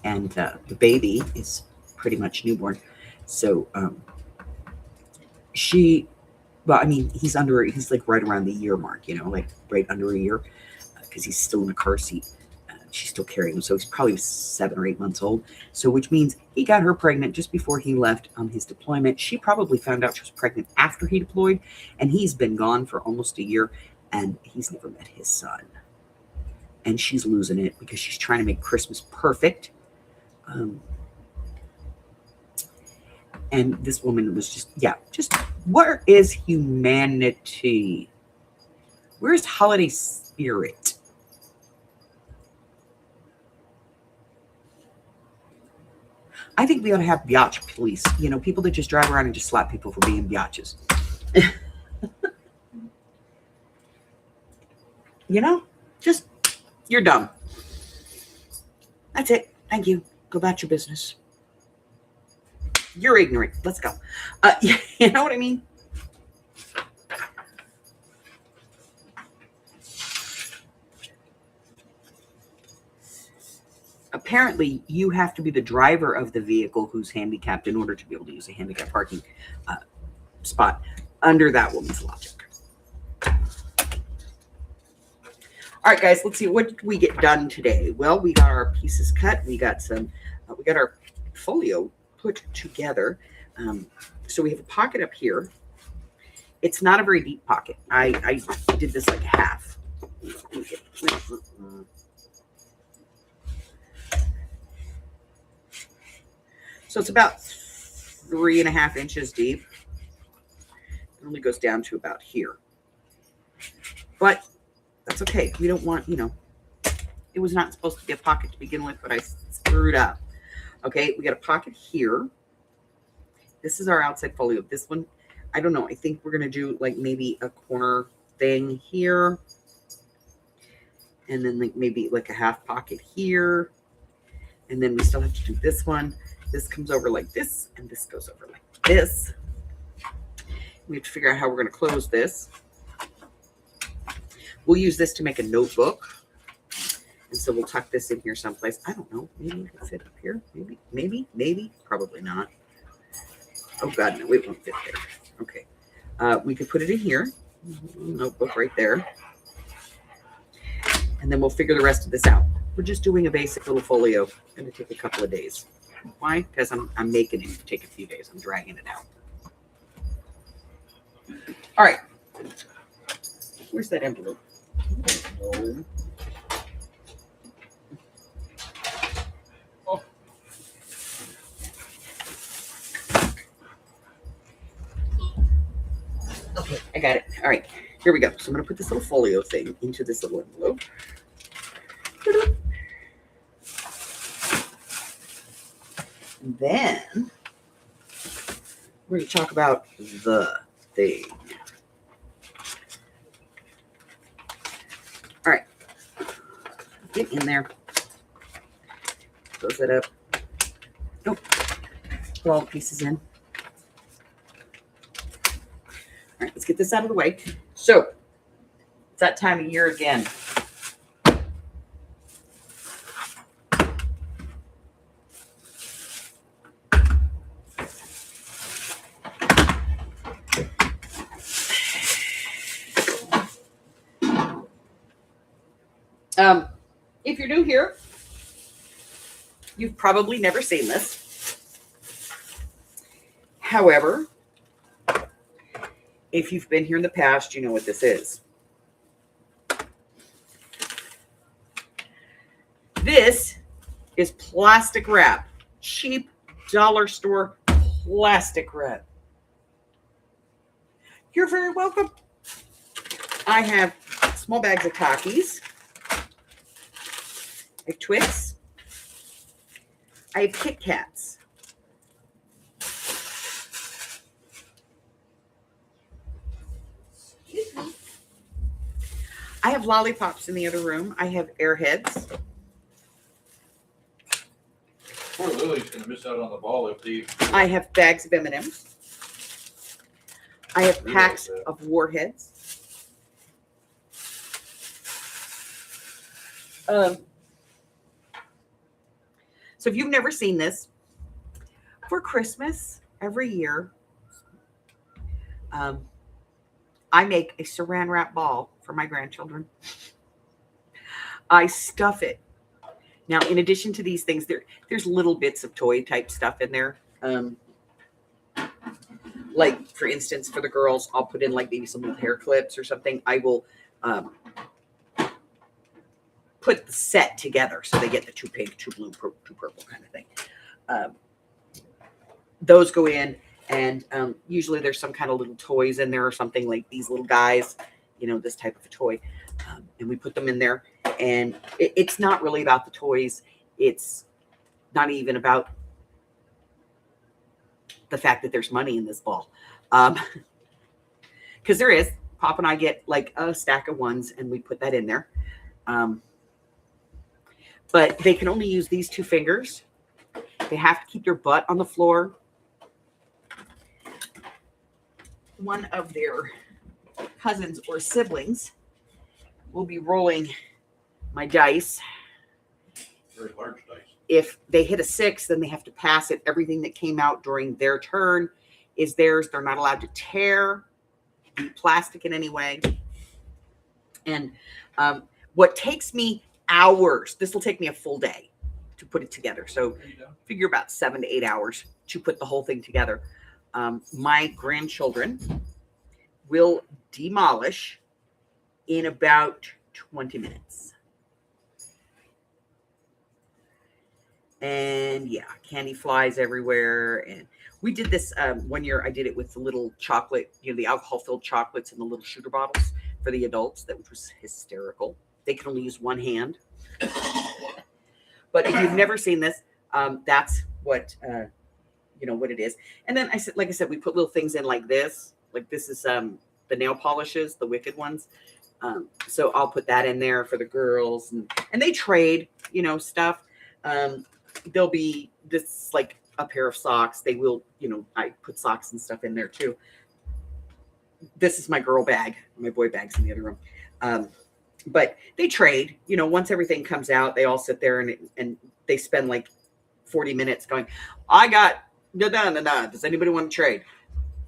and the baby is pretty much newborn. So he's like right around the year mark, like right under a year, because he's still in a car seat. She's still carrying him, so he's probably 7 or 8 months old. So which means he got her pregnant just before he left on his deployment. She probably found out she was pregnant after he deployed, and he's been gone for almost a year, and he's never met his son. And she's losing it because she's trying to make Christmas perfect. And this woman was just where is humanity? Where's holiday spirit? I think we ought to have biatch police. People that just drive around and just slap people for being biatches. Just, you're dumb. That's it. Thank you. Go about your business. You're ignorant. Let's go. You know what I mean? Apparently, you have to be the driver of the vehicle who's handicapped in order to be able to use a handicap parking spot under that woman's logic. All right, guys, let's see. What did we get done today? Well, we got our pieces cut. We got our folio put together. So we have a pocket up here. It's not a very deep pocket. I did this like half. So it's about 3.5 inches deep. It only goes down to about here. But that's okay. We don't want, It was not supposed to be a pocket to begin with, but I screwed up. Okay, we got a pocket here. This is our outside folio. This one, I don't know. I think we're going to do like maybe a corner thing here. And then like maybe like a half pocket here. And then we still have to do this one. This comes over like this, and this goes over like this. We have to figure out how we're going to close this. We'll use this to make a notebook. And so we'll tuck this in here someplace. I don't know. Maybe it can fit up here. Maybe. Probably not. Oh, God, no. It won't fit there. Okay. We could put it in here. Notebook right there. And then we'll figure the rest of this out. We're just doing a basic little folio. It's going to take a couple of days. Why? Because I'm making it take a few days. I'm dragging it out. All right. Where's that envelope? No. Oh. Okay, I got it. All right, here we go. So I'm going to put this little folio thing into this little envelope. And then we're going to talk about the thing. All right, get in there. Close it up. Nope. Put all the pieces in. All right, let's get this out of the way. So it's that time of year again. If you're new here, you've probably never seen this. However, if you've been here in the past, you know what this is. This is plastic wrap. Cheap dollar store plastic wrap. You're very welcome. I have small bags of Takis. I have Twix. I have Kit Kats. I have lollipops in the other room. I have Airheads. Poor Lily's going to miss out on the ball if they... I have bags of M&Ms. I have packs of Warheads. So if you've never seen this, for Christmas every year, I make a saran wrap ball for my grandchildren. I stuff it. Now, in addition to these things, there's little bits of toy type stuff in there. Like, for instance, for the girls, I'll put in like maybe some little hair clips or something. I will put the set together so they get the 2 pink, 2 blue, 2 purple kind of thing. Those go in, and usually there's some kind of little toys in there or something, like these little guys, you know, this type of a toy. And we put them in there, and it's not really about the toys. It's not even about the fact that there's money in this ball. Because there is. Pop and I get like a stack of ones, and we put that in there. But they can only use these 2 fingers. They have to keep their butt on the floor. One of their cousins or siblings will be rolling my dice. Very large dice. If they hit a 6, then they have to pass it. Everything that came out during their turn is theirs. They're not allowed to tear the plastic in any way. And what takes me hours, this will take me a full day to put it together. So figure about 7 to 8 hours to put the whole thing together. My grandchildren will demolish in about 20 minutes. And yeah, candy flies everywhere. And we did this one year. I did it with the little chocolate, you know, the alcohol-filled chocolates in the little shooter bottles for the adults, which was hysterical. they can only use one hand. But if you've never seen this, that's what what it is. And then like I said, we put little things in like this. Like this is the nail polishes, the Wicked ones. So I'll put that in there for the girls, and they trade, stuff. There'll be this like a pair of socks. They will, I put socks and stuff in there too. This is my girl bag. My boy bag's in the other room. But they trade, once everything comes out, they all sit there and they spend like 40 minutes going, I got, does anybody want to trade?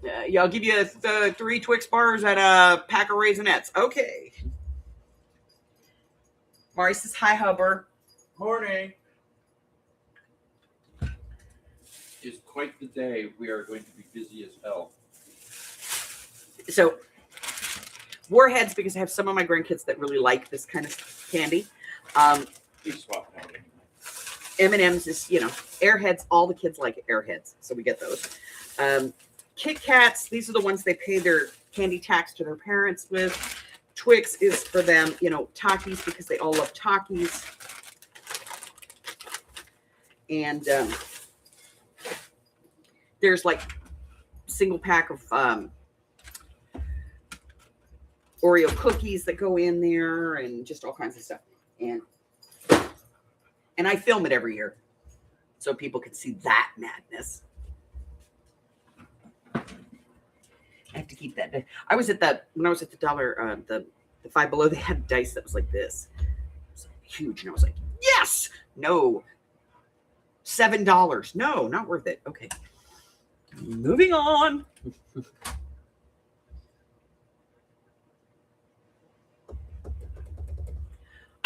Yeah, I'll give you 3 Twix bars and a pack of Raisinets. Okay. Mari says, hi, Hubber. Morning. It's quite the day. We are going to be busy as hell. So, Warheads, because I have some of my grandkids that really like this kind of candy. We swapped out. M&M's is, Airheads. All the kids like Airheads, so we get those. Kit Kats, these are the ones they pay their candy tax to their parents with. Twix is for them, Takis, because they all love Takis. And there's like single pack of Oreo cookies that go in there and just all kinds of stuff. And I film it every year so people can see that madness. I have to keep that. When I was at the dollar, the Five Below, they had dice that was like this. It was huge. And I was like, yes, no, $7. No, not worth it. Okay. Moving on.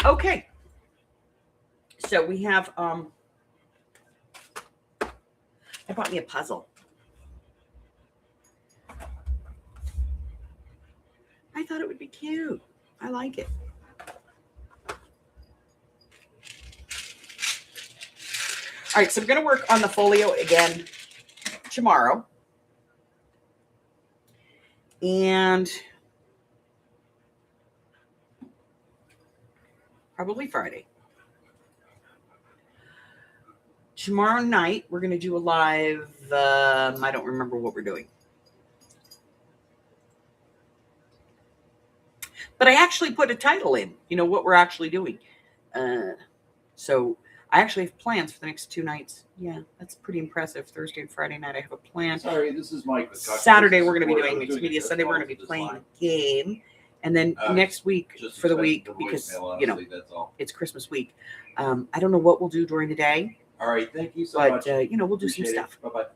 Okay. So we have, I bought me a puzzle. I thought it would be cute. I like it. All right, so I'm going to work on the folio again tomorrow. And probably Friday. Tomorrow night, we're going to do a live, I don't remember what we're doing. But I actually put a title in, what we're actually doing. So I actually have plans for the next 2 nights. Yeah, that's pretty impressive. Thursday and Friday night, I have a plan. Sorry, this is Mike. Saturday, we're going to be doing mixed media. Sunday, we're going to be playing a game. And then next week, for the week, because, that's all. it's Christmas week. I don't know what we'll do during the day. All right, thank you so much. But, we'll do some stuff. Bye-bye.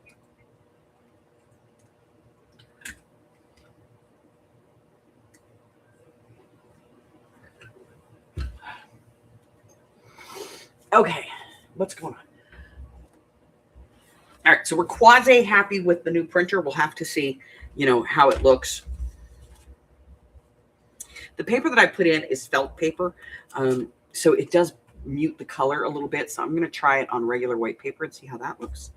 Okay, what's going on? All right, so we're quasi happy with the new printer. We'll have to see, how it looks. The paper that I put in is felt paper, so it does mute the color a little bit. So I'm going to try it on regular white paper and see how that looks.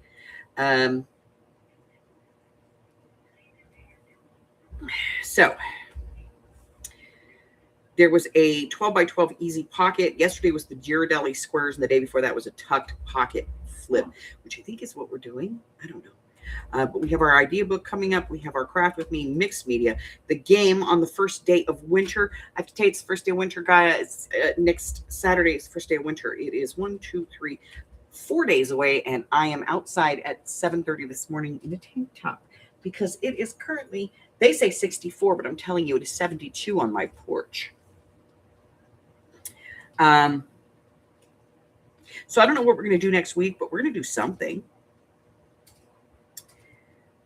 So there was a 12 by 12 easy pocket. Yesterday was the Ghirardelli squares, and the day before that was a tucked pocket flip, which I think is what we're doing. I don't know. But we have our idea book coming up. We have our Craft With Me mixed media. The game on the first day of winter. I have to tell you, it's the first day of winter, Gaia. It's next Saturday is the first day of winter. It is 1, 2, 3, 4 days away, and I am outside at 7:30 this morning in a tank top because it is currently, they say 64, but I'm telling you, it is 72 on my porch. So I don't know what we're going to do next week, but we're going to do something.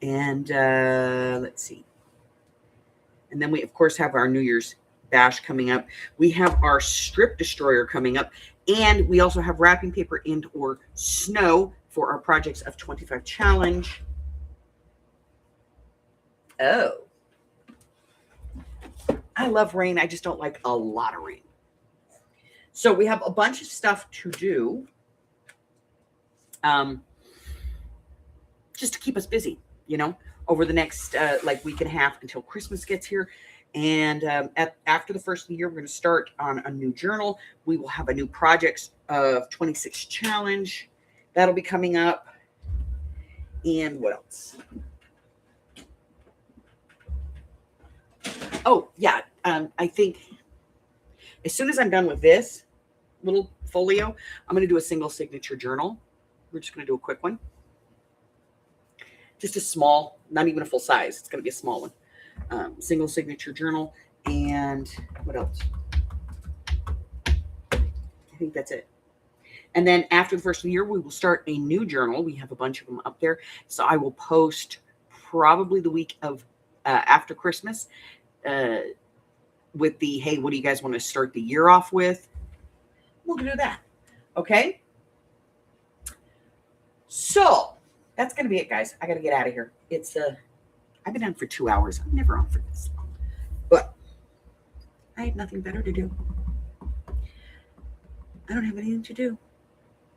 And let's see. And then we, of course, have our New Year's bash coming up. We have our strip destroyer coming up. And we also have wrapping paper and or snow for our Projects of 25 challenge. Oh. I love rain. I just don't like a lot of rain. So we have a bunch of stuff to do. Just to keep us busy, over the next week and a half until Christmas gets here. And after the first of the year, we're going to start on a new journal. We will have a new projects of 26 challenge. That'll be coming up. And what else? Oh, yeah. I think as soon as I'm done with this little folio, I'm going to do a single signature journal. We're just going to do a quick one. Just a small, not even a full size. It's going to be a small one. Single signature journal. And what else? I think that's it. And then after the first of the year, we will start a new journal. We have a bunch of them up there. So I will post probably the week of after Christmas with the, hey, what do you guys want to start the year off with? We'll do that. Okay. So that's going to be it, guys. I got to get out of here. It's I've been on for 2 hours. I'm never on for this long, but I have nothing better to do. I don't have anything to do.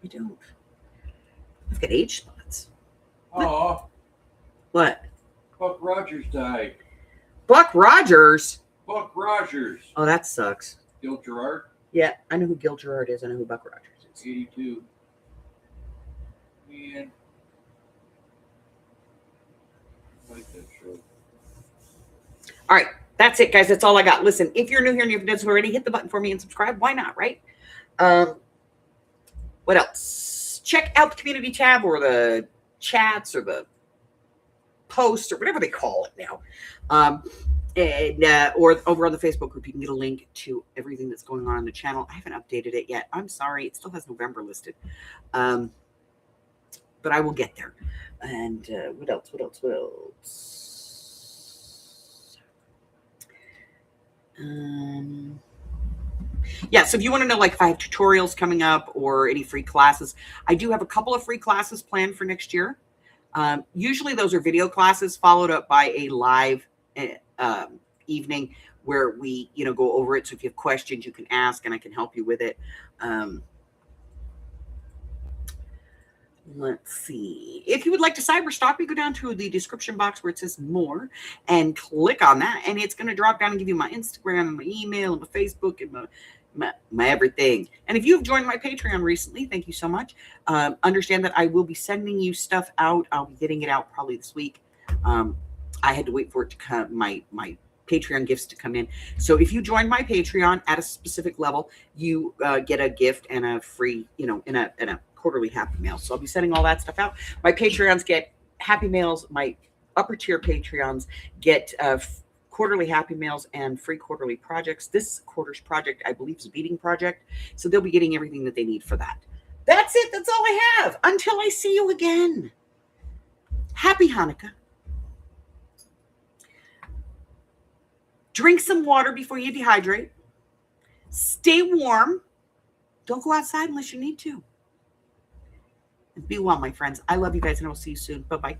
I don't. I've got age spots. Oh, What? Buck Rogers died. Buck Rogers? Buck Rogers. Oh, that sucks. Gil Gerard, Yeah, I know who Gil Gerard is. I know who Buck Rogers is. 82. Man. I like that show. All right. That's it, guys. That's all I got. Listen, if you're new here and you've done so already, hit the button for me and subscribe. Why not, right? What else? Check out the community tab or the chats or the posts or whatever they call it now. Or over on the Facebook group, you can get a link to everything that's going on the channel. I haven't updated it yet. I'm sorry. It still has November listed. But I will get there. And what else? Yeah, so if you want to know, like, if I have tutorials coming up or any free classes, I do have a couple of free classes planned for next year. Usually those are video classes followed up by a live evening where we, go over it. So if you have questions, you can ask and I can help you with it. Let's see. If you would like to cyberstalk me, go down to the description box where it says more and click on that. And it's going to drop down and give you my Instagram and my email and my Facebook and my everything. And if you've joined my Patreon recently, thank you so much. Understand that I will be sending you stuff out. I'll be getting it out probably this week. I had to wait for it to come, my Patreon gifts to come in. So if you join my Patreon at a specific level, you get a gift and a free, in a quarterly happy mail. So I'll be sending all that stuff out. My Patreons get happy mails. My upper tier Patreons get quarterly happy mails and free quarterly projects. This quarter's project, I believe, is a beading project. So they'll be getting everything that they need for that. That's it. That's all I have. Until I see you again. Happy Hanukkah. Drink some water before you dehydrate. Stay warm. Don't go outside unless you need to. And be well, my friends. I love you guys, and I will see you soon. Bye-bye.